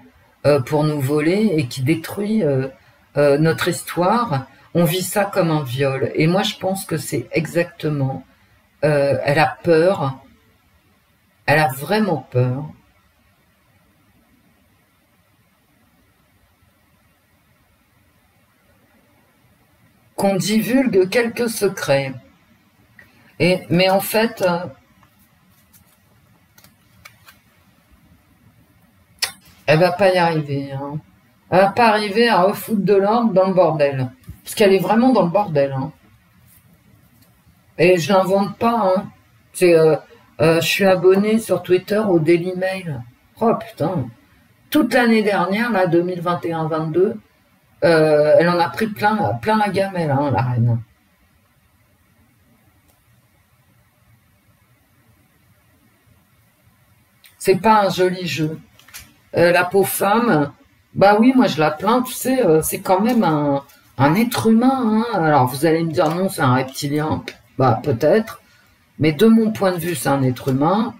pour nous voler et qui détruit notre histoire, on vit ça comme un viol. Et moi, je pense que c'est exactement... elle a peur. Elle a vraiment peur. Qu'on divulgue quelques secrets. Mais en fait, elle va pas y arriver. Hein. Elle va pas arriver à refoutre de l'ordre dans le bordel. Parce qu'elle est vraiment dans le bordel. Hein. Et je n'invente pas. Hein. Je suis abonné sur Twitter au Daily Mail. Oh putain. Toute l'année dernière, là, 2021-22, elle en a pris plein la gamelle, hein, la reine. C'est pas un joli jeu. La pauvre femme, bah oui, moi je la plains, tu sais, c'est quand même un être humain. Hein. Alors vous allez me dire non, c'est un reptilien. Bah peut-être. Mais de mon point de vue, c'est un être humain.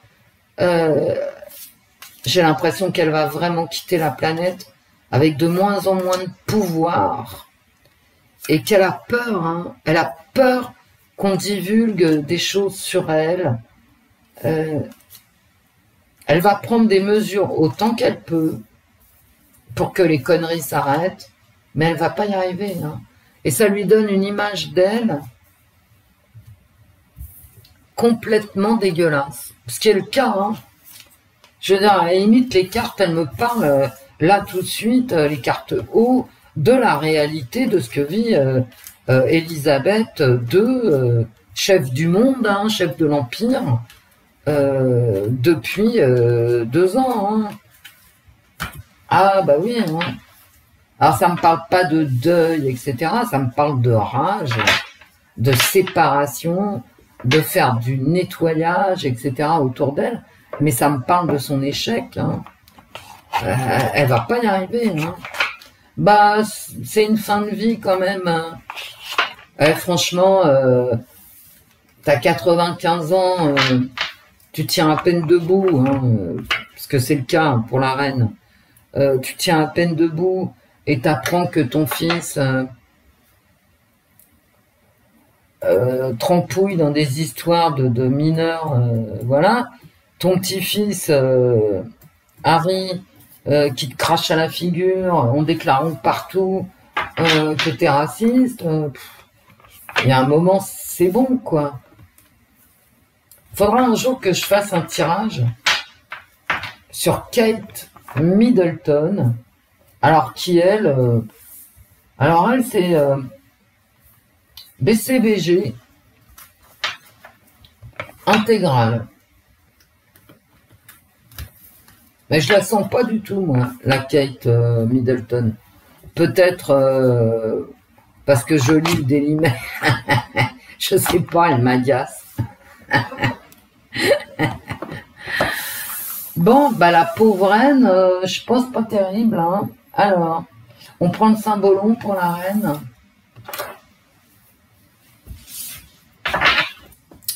J'ai l'impression qu'elle va vraiment quitter la planète avec de moins en moins de pouvoir. Et qu'elle a peur, hein. Elle a peur qu'on divulgue des choses sur elle. Elle va prendre des mesures autant qu'elle peut pour que les conneries s'arrêtent, mais elle va pas y arriver. Hein. Et ça lui donne une image d'elle complètement dégueulasse. Ce qui est le cas. Hein. Je veux dire, à la limite, les cartes, elles me parlent là tout de suite, les cartes haut, de la réalité de ce que vit Elisabeth II, chef du monde, hein, chef de l'Empire, depuis 2 ans. Hein. Ah bah oui. Hein. Alors ça me parle pas de deuil, etc. Ça me parle de rage, de séparation, de faire du nettoyage, etc. autour d'elle. Mais ça me parle de son échec. Hein. Elle va pas y arriver. Hein. Bah c'est une fin de vie quand même. Hein. Franchement, t'as 95 ans, tu tiens à peine debout, hein, parce que c'est le cas pour la reine. Tu tiens à peine debout et t'apprends que ton fils trempouille dans des histoires de mineurs, voilà. Ton petit-fils Harry qui te crache à la figure en déclarant partout que t'es raciste. Il y a un moment, c'est bon, quoi. Faudra un jour que je fasse un tirage sur Kate Middleton. Alors, qui elle alors, elle, c'est BCBG. intégrale. Mais je la sens pas du tout, moi, la Kate Middleton. Peut-être parce que je lis des emails. Je sais pas, elle m'agace. Bon, bah la pauvre reine, je pense pas terrible. Hein. Alors, on prend le symbolon pour la reine.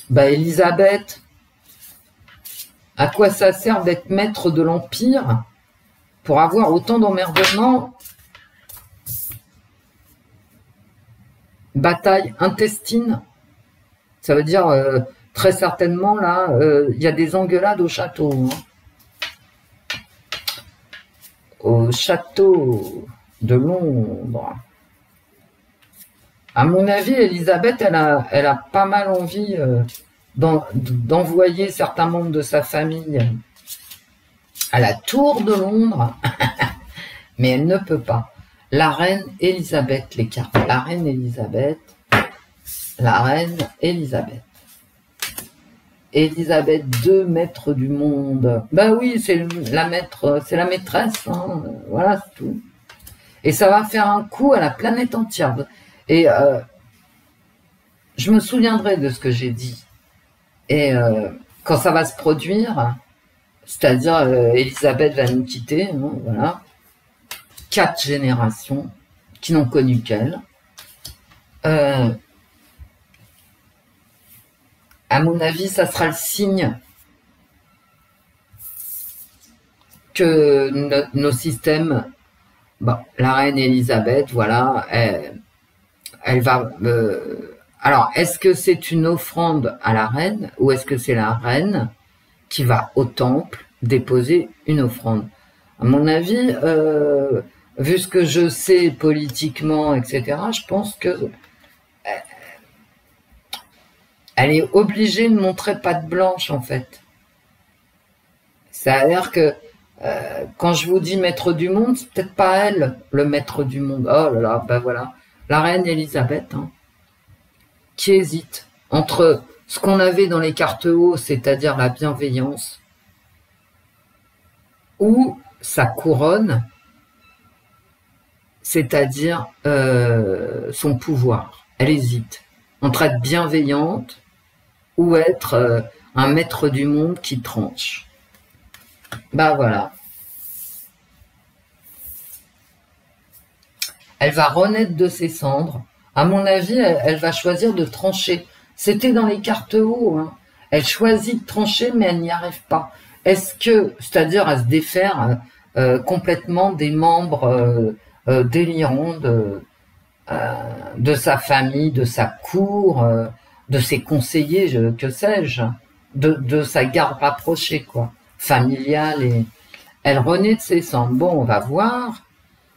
Bah Elisabeth, à quoi ça sert d'être maître de l'Empire pour avoir autant d'emmerdements? Bataille intestine, ça veut dire très certainement là, il y a des engueulades au château. Hein. Au château de Londres. À mon avis, Elisabeth, elle a pas mal envie d'envoyer certains membres de sa famille à la tour de Londres, mais elle ne peut pas. La reine Elisabeth, les cartes. La reine Elisabeth. La reine Elisabeth. Elisabeth II, maître du monde. Ben oui, c'est la maîtresse. Hein. Voilà, c'est tout. Et ça va faire un coup à la planète entière. Et je me souviendrai de ce que j'ai dit. Et quand ça va se produire, c'est-à-dire Elisabeth va nous quitter, hein, voilà. 4 générations qui n'ont connu qu'elle. À mon avis, ça sera le signe que nos systèmes, bon, la reine Elisabeth, voilà, elle va... alors, est-ce que c'est une offrande à la reine ou est-ce que c'est la reine qui va au temple déposer une offrande? À mon avis, vu ce que je sais politiquement, etc., je pense que elle est obligée de montrer patte blanche, en fait. Ça a l'air que quand je vous dis maître du monde, c'est peut-être pas elle, le maître du monde. Oh là là, ben voilà. La reine Elisabeth, hein, qui hésite entre ce qu'on avait dans les cartes hautes, c'est-à-dire la bienveillance, ou sa couronne, c'est-à-dire son pouvoir. Elle hésite entre être bienveillante ou être un maître du monde qui tranche. Bah voilà. Elle va renaître de ses cendres. À mon avis, elle va choisir de trancher. C'était dans les cartes haut. Hein. Elle choisit de trancher, mais elle n'y arrive pas. Est-ce que, c'est-à-dire à se défaire complètement des membres délirants de sa famille, de sa cour, de ses conseillers, que sais-je, de sa garde rapprochée, quoi, familiale. Et elle renaît de ses cendres. Bon, on va voir.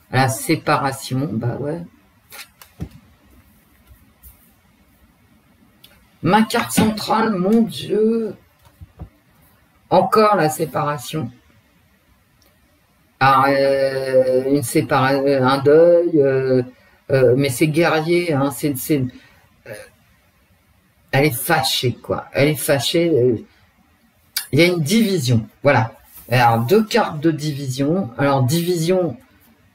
La séparation, bah ouais. Ma carte centrale, mon Dieu. Encore la séparation. Alors, une séparation, un deuil, mais c'est guerrier, hein, elle est fâchée, quoi. Elle est fâchée. Il y a une division, voilà. Alors, 2 cartes de division. Alors, division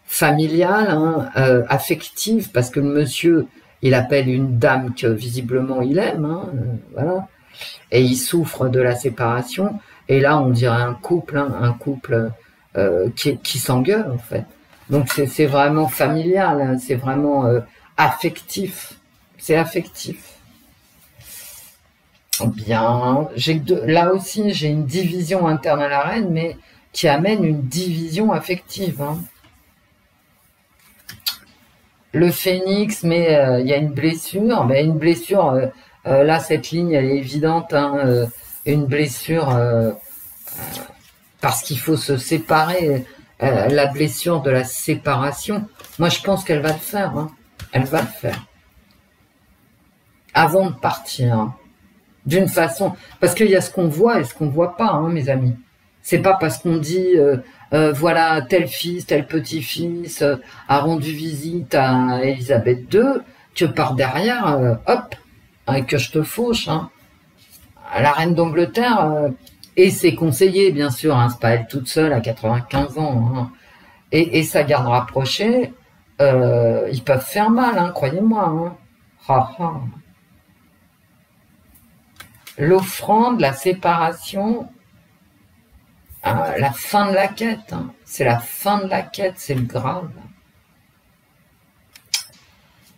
familiale, hein, affective, parce que le monsieur, il appelle une dame que visiblement il aime, hein, voilà. Et il souffre de la séparation. Et là, on dirait un couple, hein, un couple qui s'engueule, en fait. Donc, c'est vraiment familial, hein, c'est vraiment affectif. C'est affectif. Bien, là aussi, j'ai une division interne à la reine, mais qui amène une division affective. Hein. Le phénix, mais il y a une blessure. Ben, une blessure, là, cette ligne, elle est évidente. Hein, une blessure, parce qu'il faut se séparer. La blessure de la séparation. Moi, je pense qu'elle va le faire. Hein. Elle va le faire. Avant de partir. D'une façon. Parce qu'il y a ce qu'on voit et ce qu'on voit pas, hein, mes amis. C'est pas parce qu'on dit... voilà, tel fils, tel petit-fils a rendu visite à Elisabeth II, que par derrière, hop, que je te fauche. Hein. la reine d'Angleterre et ses conseillers, bien sûr, hein, c'est pas elle toute seule à 95 ans, hein, et sa garde rapprochée, ils peuvent faire mal, hein, croyez-moi. Hein. Ha, ha. L'offrande, la séparation, la fin de la quête, hein. C'est la fin de la quête, c'est le Graal.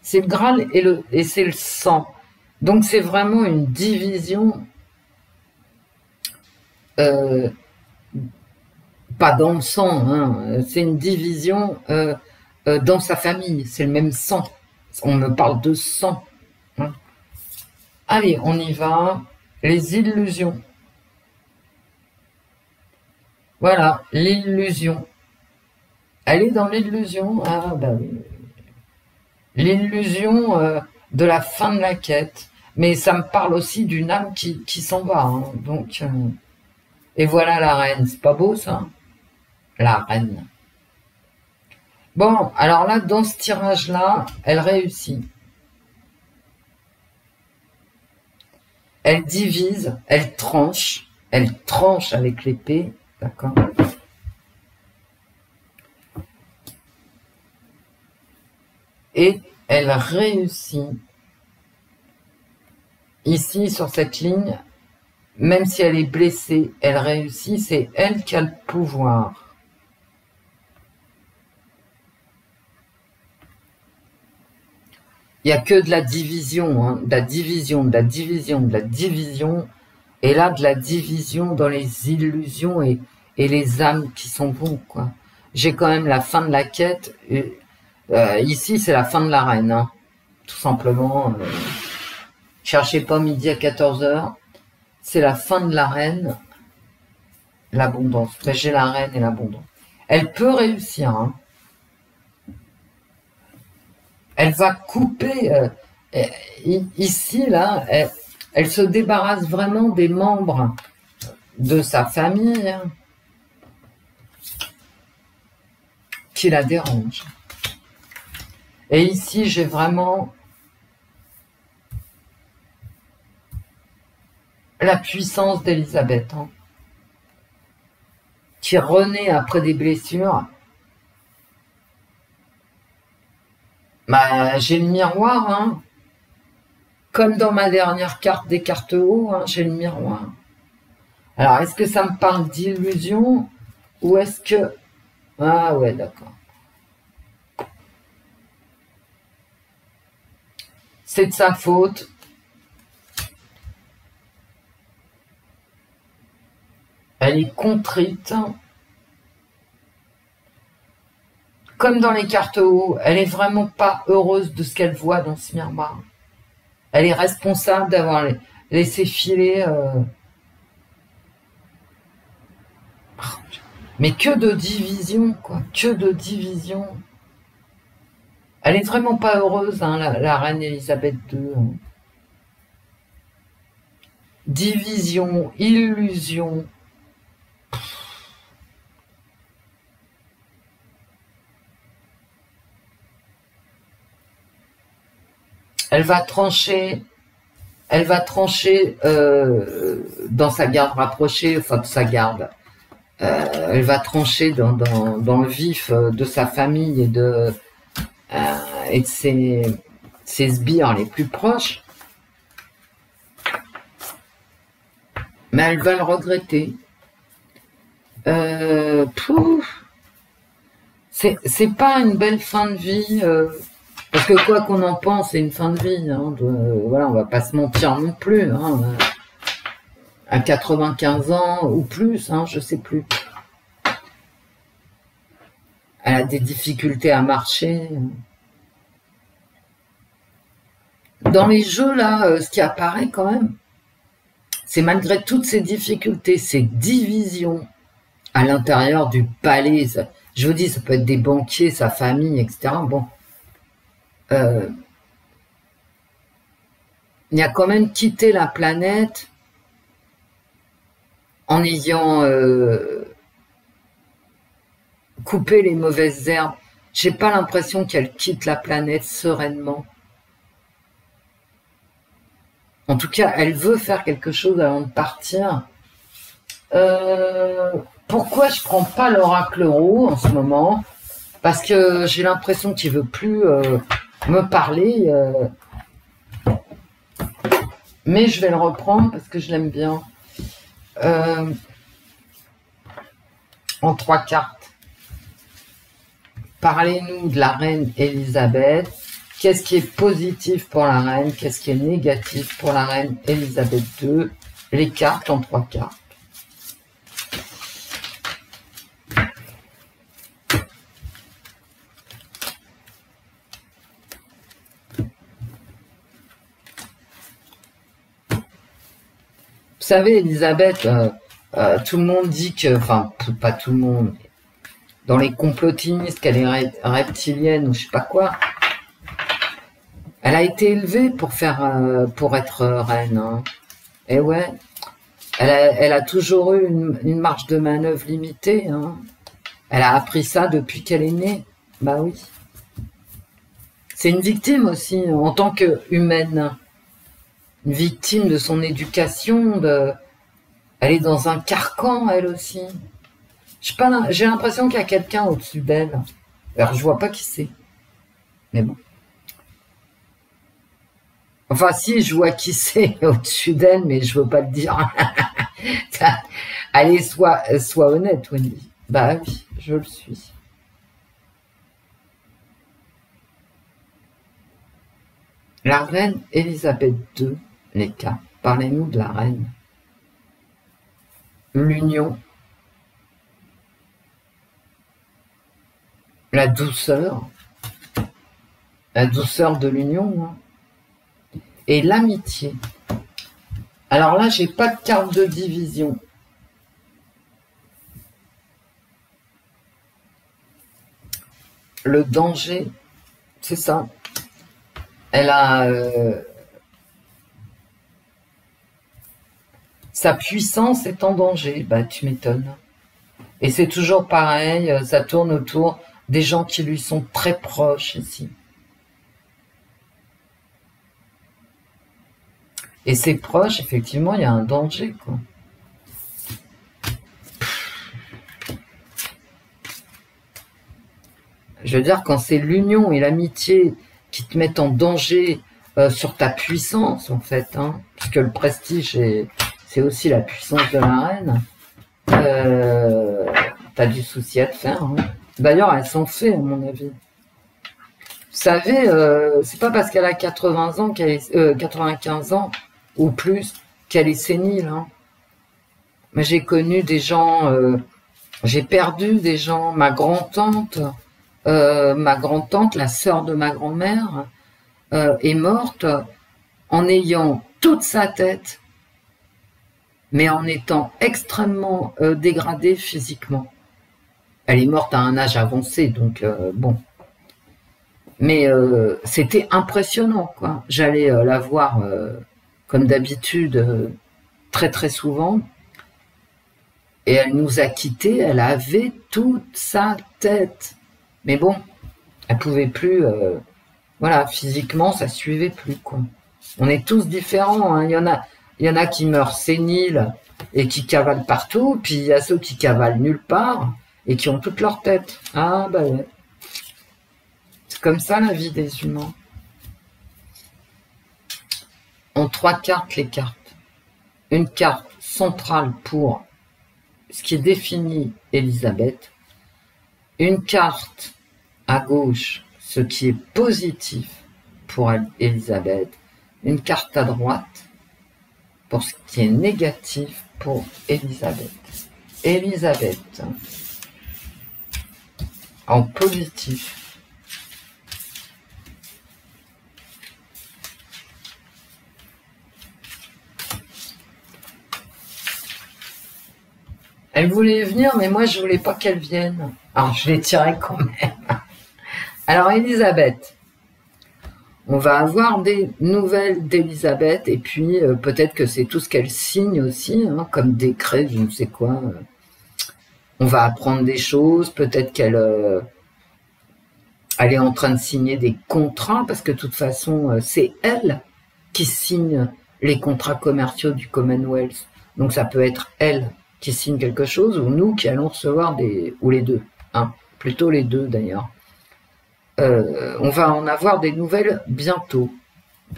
C'est le Graal et c'est le sang. Donc c'est vraiment une division, pas dans le sang, hein, c'est une division dans sa famille, c'est le même sang. On me parle de sang. Hein. Allez, on y va. Les illusions. Voilà, l'illusion. Elle est dans l'illusion. Ah, bah oui. L'illusion de la fin de la quête. Mais ça me parle aussi d'une âme qui s'en va. Hein. Donc, et voilà la reine. C'est pas beau, ça? La reine. Bon, alors là, dans ce tirage-là, elle réussit. Elle divise, elle tranche avec l'épée, d'accord? Et elle réussit. Ici, sur cette ligne, même si elle est blessée, elle réussit, c'est elle qui a le pouvoir. Il n'y a que de la division, hein, de la division, de la division, de la division, et là, de la division dans les illusions et les âmes qui s'en vont, quoi. J'ai quand même la fin de la quête. Ici, c'est la fin de la reine, hein. Tout simplement. Cherchez pas midi à 14h. C'est la fin de la reine. L'abondance. J'ai la reine et l'abondance. Elle peut réussir, hein. Elle va couper. Ici, là, elle se débarrasse vraiment des membres de sa famille, hein, qui la dérangent. Et ici, j'ai vraiment la puissance d'Elisabeth, hein, qui renaît après des blessures. Bah, j'ai le miroir, hein. Comme dans ma dernière carte des cartes haut, hein, j'ai le miroir. Alors, est-ce que ça me parle d'illusion ou est-ce que... Ah ouais, d'accord. C'est de sa faute. Elle est contrite. Comme dans les cartes haut, elle est vraiment pas heureuse de ce qu'elle voit dans ce miroir. Elle est responsable d'avoir laissé filer... Mais que de division, quoi. Que de division. Elle est vraiment pas heureuse, hein, la reine Elisabeth II. Hein. Division, illusion. Elle va trancher dans sa garde rapprochée, enfin de sa garde. Elle va trancher dans le vif de sa famille et de ses sbires les plus proches. Mais elle va le regretter. C'est pas une belle fin de vie. Parce que quoi qu'on en pense, c'est une fin de vie. Hein, voilà, on va pas se mentir non plus. Hein, à 95 ans ou plus, hein, je sais plus. Elle a des difficultés à marcher. Dans les jeux, là, ce qui apparaît quand même, c'est malgré toutes ces difficultés, ces divisions à l'intérieur du palais. Je vous dis, ça peut être des banquiers, sa famille, etc. Bon. Il a quand même quitté la planète en ayant coupé les mauvaises herbes. J'ai pas l'impression qu'elle quitte la planète sereinement. En tout cas, elle veut faire quelque chose avant de partir. Pourquoi je prends pas l'oracle Ro en ce moment? Parce que j'ai l'impression qu'il veut plus me parler. Mais je vais le reprendre parce que je l'aime bien. En 3 cartes. Parlez-nous de la reine Elisabeth. Qu'est-ce qui est positif pour la reine? Qu'est-ce qui est négatif pour la reine Elisabeth II? Les cartes en 3 cartes. Vous savez, Elisabeth, tout le monde dit que, enfin, pas tout le monde, dans les complotistes, qu'elle est reptilienne ou je sais pas quoi. Elle a été élevée pour faire, pour être reine. Hein. Et ouais, elle a toujours eu une marge de manœuvre limitée. Hein. Elle a appris ça depuis qu'elle est née. Bah oui. C'est une victime aussi, en tant qu'humaine. Une victime de son éducation. Elle est dans un carcan, elle aussi. J'ai l'impression qu'il y a quelqu'un au-dessus d'elle. Alors, je vois pas qui c'est. Mais bon. Enfin, si, je vois qui c'est au-dessus d'elle, mais je veux pas le dire. Allez, sois honnête, Wendy. Bah oui, je le suis. La reine Elisabeth II, les cas. Parlez-nous de la reine. L'union. La douceur. La douceur de l'union. Hein. Et l'amitié. Alors là, j'ai pas de carte de division. Le danger, c'est ça. Elle a sa puissance est en danger. Bah, tu m'étonnes. Et c'est toujours pareil, ça tourne autour des gens qui lui sont très proches ici. Et ses proches, effectivement, il y a un danger, quoi. Je veux dire, quand c'est l'union et l'amitié qui te mettent en danger sur ta puissance, en fait, hein, puisque le prestige, c'est aussi la puissance de la reine, t'as du souci à te faire. Hein. D'ailleurs, elle s'en fait, à mon avis. Vous savez, c'est pas parce qu'elle a 80 ans, 95 ans, ou plus, qu'elle est sénile. Hein. Mais j'ai connu des gens, j'ai perdu des gens, ma grand-tante, la sœur de ma grand-mère, est morte en ayant toute sa tête, mais en étant extrêmement dégradée physiquement. Elle est morte à un âge avancé, donc bon. Mais c'était impressionnant, quoi. J'allais la voir comme d'habitude très très souvent. Et elle nous a quittés, elle avait toute sa tête. Mais bon, elle pouvait plus, voilà, physiquement, ça suivait plus, quoi. On est tous différents, hein. Il y en a qui meurent séniles et qui cavalent partout, puis il y a ceux qui cavalent nulle part et qui ont toute leur tête. Ah, bah ouais. C'est comme ça la vie des humains. En 3 cartes, les cartes. Une carte centrale pour ce qui définit Elisabeth. Une carte à gauche, ce qui est positif pour Elisabeth. Une carte à droite pour ce qui est négatif pour Elisabeth. Elisabeth, en positif. Elle voulait venir, mais moi, je voulais pas qu'elle vienne. Alors, je l'ai tirée quand même. Alors, Elisabeth, on va avoir des nouvelles d'Elisabeth, et puis peut-être que c'est tout ce qu'elle signe aussi, hein, comme décret, je ne sais quoi. On va apprendre des choses, peut-être qu'elle elle est en train de signer des contrats, parce que de toute façon, c'est elle qui signe les contrats commerciaux du Commonwealth. Donc ça peut être elle qui signe quelque chose ou nous qui allons recevoir ou les deux, hein, plutôt les deux d'ailleurs. On va en avoir des nouvelles bientôt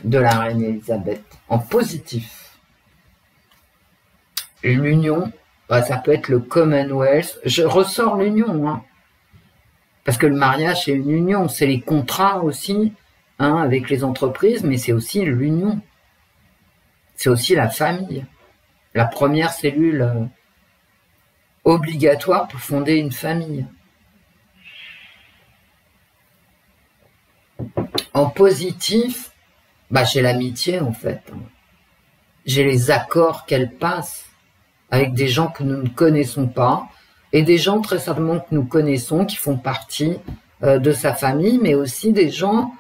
de la reine Elisabeth, en positif. L'union, bah, ça peut être le Commonwealth. Je ressors l'union, hein, parce que le mariage c'est une union, c'est les contrats aussi, hein, avec les entreprises, mais c'est aussi l'union. C'est aussi la famille, la première cellule obligatoire pour fonder une famille. En positif, bah, j'ai l'amitié en fait. J'ai les accords qu'elle passe avec des gens que nous ne connaissons pas et des gens très certainement que nous connaissons qui font partie de sa famille, mais aussi des gens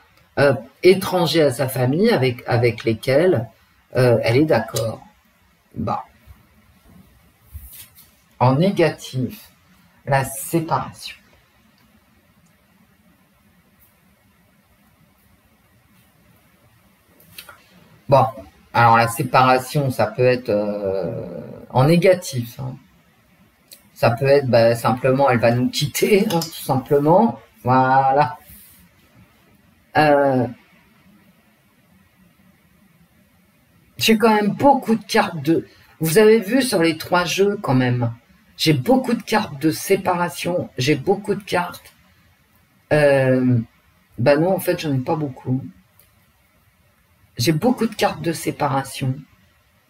étrangers à sa famille avec lesquels elle est d'accord. Bah. En négatif, la séparation. Bon, alors la séparation, ça peut être en négatif. Hein. Ça peut être bah, simplement, elle va nous quitter, hein, tout simplement. Voilà. J'ai quand même beaucoup de cartes de... Vous avez vu sur les 3 jeux quand même. J'ai beaucoup de cartes de séparation. J'ai beaucoup de cartes. Bah non, en fait, j'en ai pas beaucoup. J'ai beaucoup de cartes de séparation.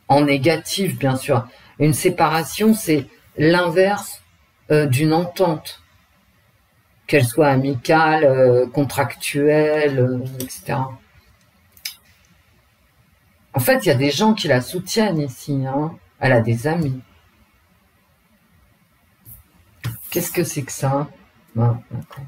En négatif, bien sûr. Une séparation, c'est l'inverse d'une entente. Qu'elle soit amicale, contractuelle, etc. En fait, il y a des gens qui la soutiennent ici. Hein. Elle a des amis. Qu'est-ce que c'est que ça? Ah, d'accord.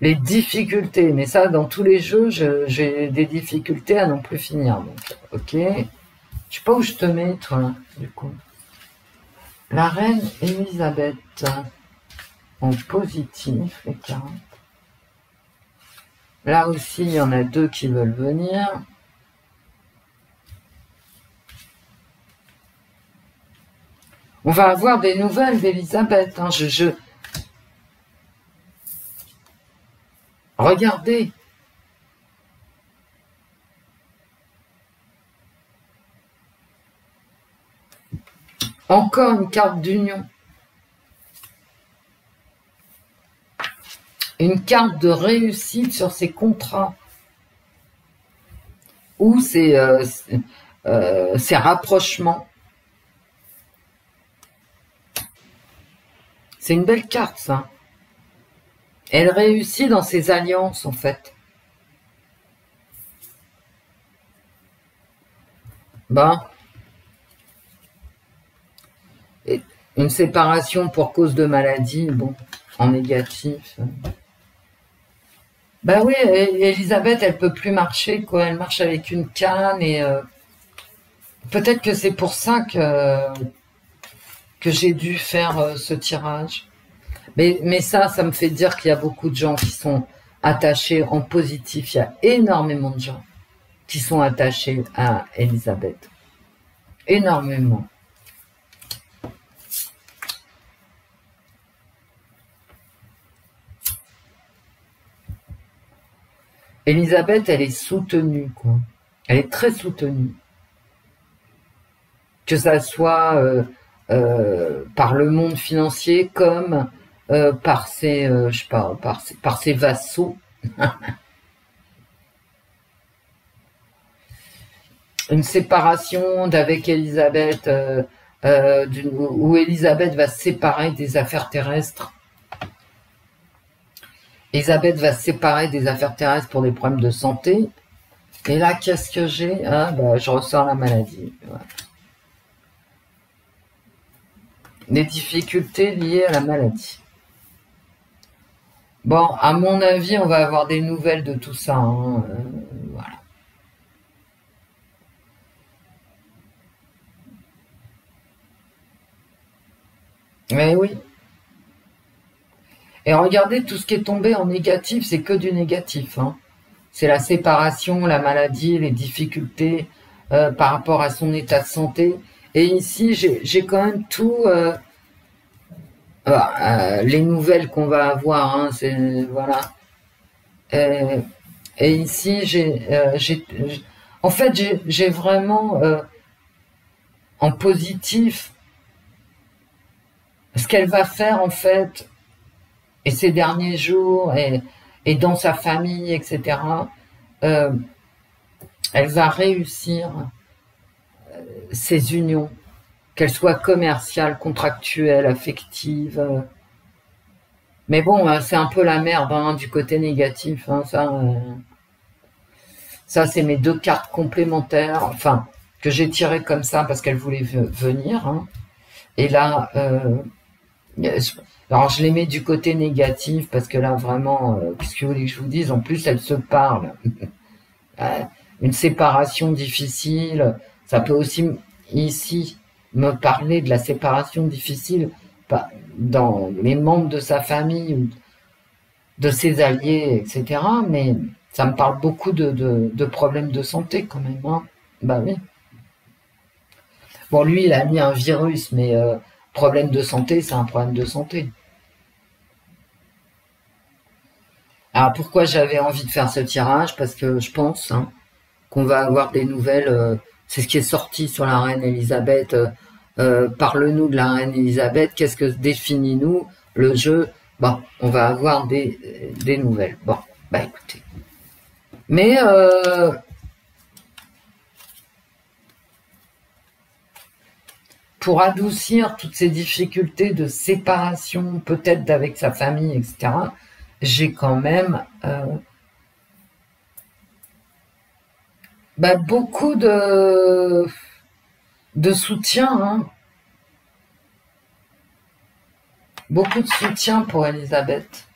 Les difficultés, mais ça, dans tous les jeux, j'ai des difficultés à non plus finir. Donc, ok. Je sais pas où je te mets, toi, du coup. La reine Elisabeth, en positif, les cartes. Là aussi, il y en a 2 qui veulent venir. On va avoir des nouvelles d'Elisabeth. Hein. Regardez. Encore une carte d'union. Une carte de réussite sur ses contrats. Ou ses rapprochements. C'est une belle carte, ça. Elle réussit dans ses alliances, en fait. Bah. Et une séparation pour cause de maladie, bon, en négatif. Bah oui, Elisabeth, elle peut plus marcher, quoi. Elle marche avec une canne et peut-être que c'est pour ça que j'ai dû faire ce tirage. Mais ça me fait dire qu'il y a beaucoup de gens qui sont attachés en positif. Il y a énormément de gens qui sont attachés à Elisabeth. Énormément. Elisabeth, elle est soutenue, quoi. Elle est très soutenue. Que ça soit par le monde financier comme par ses, je sais pas, par ses vassaux. Une séparation d'avec Elisabeth, où Elisabeth va se séparer des affaires terrestres. Elisabeth va se séparer des affaires terrestres pour des problèmes de santé. Et là, qu'est-ce que j'ai? Ah, bah, je ressors la maladie. Voilà. Des difficultés liées à la maladie. Bon, à mon avis, on va avoir des nouvelles de tout ça. Hein. Voilà. Mais oui. Et regardez, tout ce qui est tombé en négatif, c'est que du négatif. Hein. c'est la séparation, la maladie, les difficultés par rapport à son état de santé. Et ici, j'ai quand même tout, les nouvelles qu'on va avoir, hein, voilà. Et ici, en fait, j'ai vraiment en positif ce qu'elle va faire en fait, et ces derniers jours, et dans sa famille, etc. Elle va réussir ses unions, qu'elles soient commerciales, contractuelles, affectives. Mais bon, c'est un peu la merde hein, du côté négatif. Hein, ça c'est mes deux cartes complémentaires, enfin, que j'ai tirées comme ça parce qu'elle voulait venir. Hein. Et là, alors je les mets du côté négatif parce que là, vraiment, qu'est-ce que vous voulez que je vous dise? En plus, elles se parlent. Une séparation difficile, ça peut aussi, ici, me parler de la séparation difficile dans les membres de sa famille ou de ses alliés, etc. Mais ça me parle beaucoup de problèmes de santé quand même. Hein. Bah oui. Bon, lui, il a mis un virus, mais problème de santé, c'est un problème de santé. Alors pourquoi j'avais envie de faire ce tirage? Parce que je pense hein, qu'on va avoir des nouvelles. C'est ce qui est sorti sur la reine Elisabeth. Parle-nous de la reine Elisabeth. Qu'est-ce que définit nous le jeu? Bon, on va avoir des nouvelles. Bon, bah écoutez. Mais pour adoucir toutes ces difficultés de séparation, peut-être avec sa famille, etc., j'ai quand même beaucoup de soutien. Hein. Beaucoup de soutien pour Elisabeth.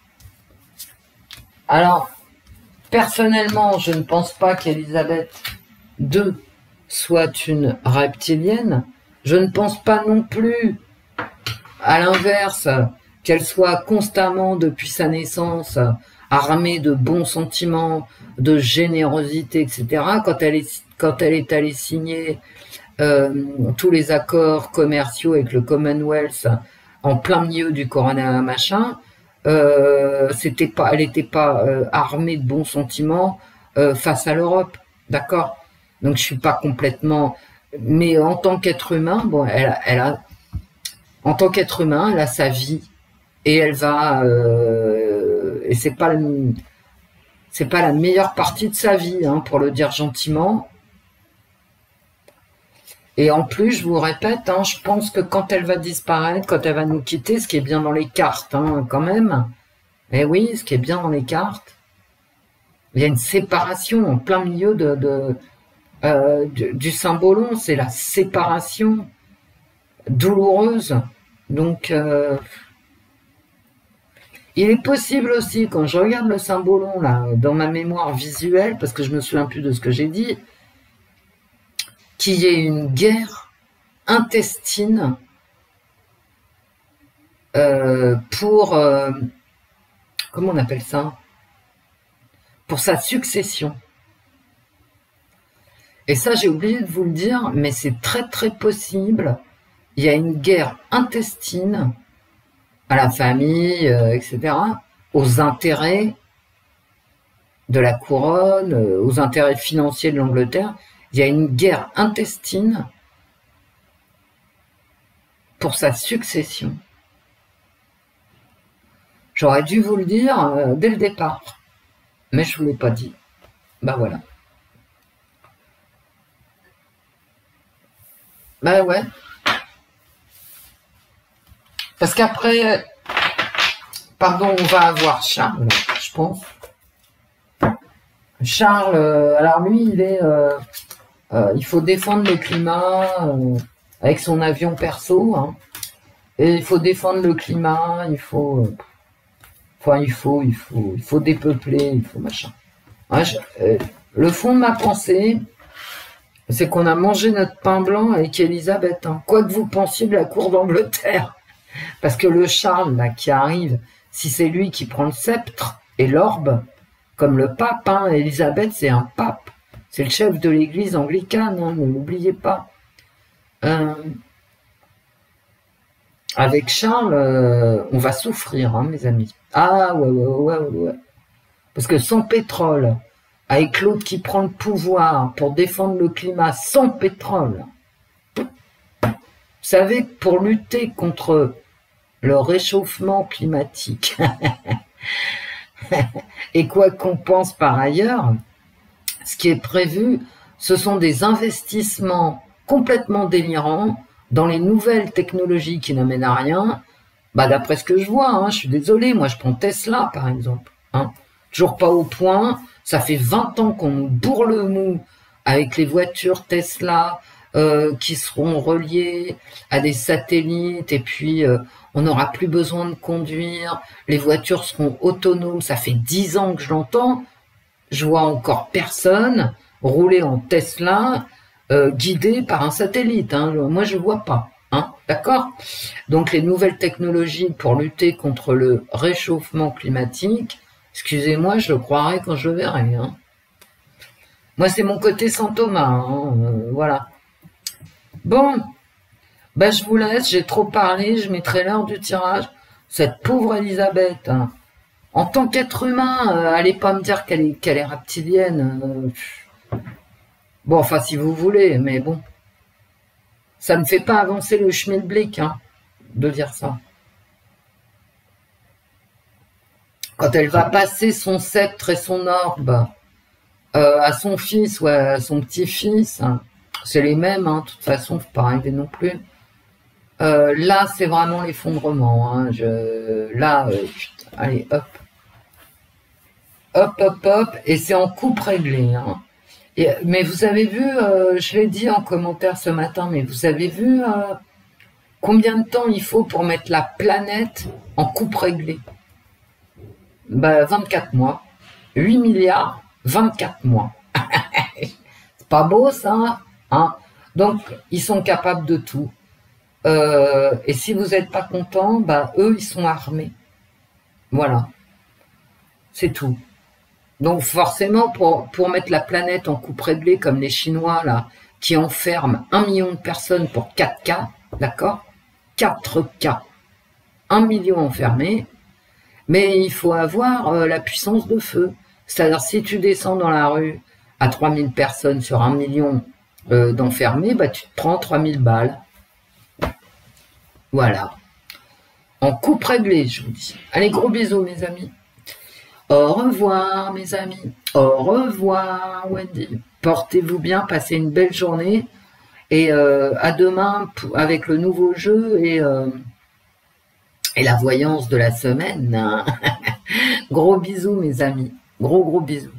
Alors, personnellement, je ne pense pas qu'Elisabeth II soit une reptilienne. Je ne pense pas non plus, à l'inverse, qu'elle soit constamment, depuis sa naissance, armée de bons sentiments, de générosité, etc. Quand elle est allée signer tous les accords commerciaux avec le Commonwealth en plein milieu du corona machin, elle n'était pas armée de bons sentiments face à l'Europe, d'accord. Donc je suis pas complètement, mais en tant qu'être humain, bon, en tant qu'être humain, elle a sa vie et elle va, et c'est pas la meilleure partie de sa vie, hein, pour le dire gentiment. Et en plus, je vous répète, hein, je pense que quand elle va disparaître, quand elle va nous quitter, ce qui est bien dans les cartes, hein, quand même, eh oui, ce qui est bien dans les cartes, il y a une séparation en plein milieu du symbolon, c'est la séparation douloureuse. Donc, il est possible aussi, quand je regarde le symbolon là, dans ma mémoire visuelle, parce que je me souviens plus de ce que j'ai dit, qu'il y ait une guerre intestine pour, comment on appelle ça? Pour sa succession. Et ça, j'ai oublié de vous le dire, mais c'est très très possible. Il y a une guerre intestine à la famille, etc., aux intérêts de la couronne, aux intérêts financiers de l'Angleterre. Il y a une guerre intestine pour sa succession. J'aurais dû vous le dire dès le départ, mais je ne vous l'ai pas dit. Ben voilà. Ben ouais. Parce qu'après, pardon, on va avoir Charles, je pense. Charles, alors lui, il faut défendre le climat avec son avion perso, hein. Et il faut défendre le climat, il faut dépeupler, il faut machin. Ouais, le fond de ma pensée, c'est qu'on a mangé notre pain blanc avec Elisabeth, hein. Quoi que vous pensiez de la cour d'Angleterre. Parce que le Charles, là, qui arrive, si c'est lui qui prend le sceptre et l'orbe, comme le pape, hein. Élisabeth, c'est un pape. C'est le chef de l'église anglicane, hein, ne l'oubliez pas. Avec Charles, on va souffrir, hein, mes amis. Ah, ouais. Parce que sans pétrole, avec l'autre qui prend le pouvoir pour défendre le climat, sans pétrole, vous savez, pour lutter contre le réchauffement climatique, et quoi qu'on pense par ailleurs, ce qui est prévu, ce sont des investissements complètement délirants dans les nouvelles technologies qui n'amènent à rien. Bah, d'après ce que je vois, hein, je suis désolé, moi je prends Tesla par exemple. Hein. Toujours pas au point, ça fait 20 ans qu'on nous bourre le mou avec les voitures Tesla qui seront reliées à des satellites et puis on n'aura plus besoin de conduire, les voitures seront autonomes, ça fait 10 ans que je l'entends, je vois encore personne rouler en Tesla guidé par un satellite, hein. Moi je vois pas, hein, d'accord? Donc les nouvelles technologies pour lutter contre le réchauffement climatique, excusez-moi, je le croirai quand je le verrai, hein. Moi c'est mon côté Saint Thomas, hein, voilà. Bon, bah je vous laisse, j'ai trop parlé, je mettrai l'heure du tirage. Cette pauvre Elisabeth, hein. En tant qu'être humain, allez pas me dire qu'elle est reptilienne. Bon, enfin, si vous voulez, mais bon. Ça ne fait pas avancer le schmilblick, hein, de dire ça. Quand elle va passer son sceptre et son orbe à son fils ou à son petit-fils, hein, c'est les mêmes, hein, de toute façon, faut pas rêver non plus. Là, c'est vraiment l'effondrement. Hein, putain, allez, hop. Hop, et c'est en coupe réglée. Hein. Mais vous avez vu, je l'ai dit en commentaire ce matin, mais vous avez vu combien de temps il faut pour mettre la planète en coupe réglée? Bah, 24 mois. 8 milliards, 24 mois. C'est pas beau ça, hein? Donc, ils sont capables de tout. Et si vous n'êtes pas content, bah, eux, ils sont armés. Voilà. C'est tout. Donc forcément, pour mettre la planète en coupe réglée, comme les Chinois, là, qui enferment 1 million de personnes pour 4 cas, d'accord? 4 cas. 1 million enfermés, mais il faut avoir la puissance de feu. C'est-à-dire, si tu descends dans la rue à 3000 personnes sur 1 million d'enfermés, bah, tu te prends 3000 balles. Voilà. En coupe réglée, je vous dis. Allez, gros bisous, mes amis. Au revoir, mes amis. Au revoir, Wendy. Portez-vous bien, passez une belle journée. Et à demain avec le nouveau jeu et la voyance de la semaine. Gros bisous, mes amis. Gros bisous.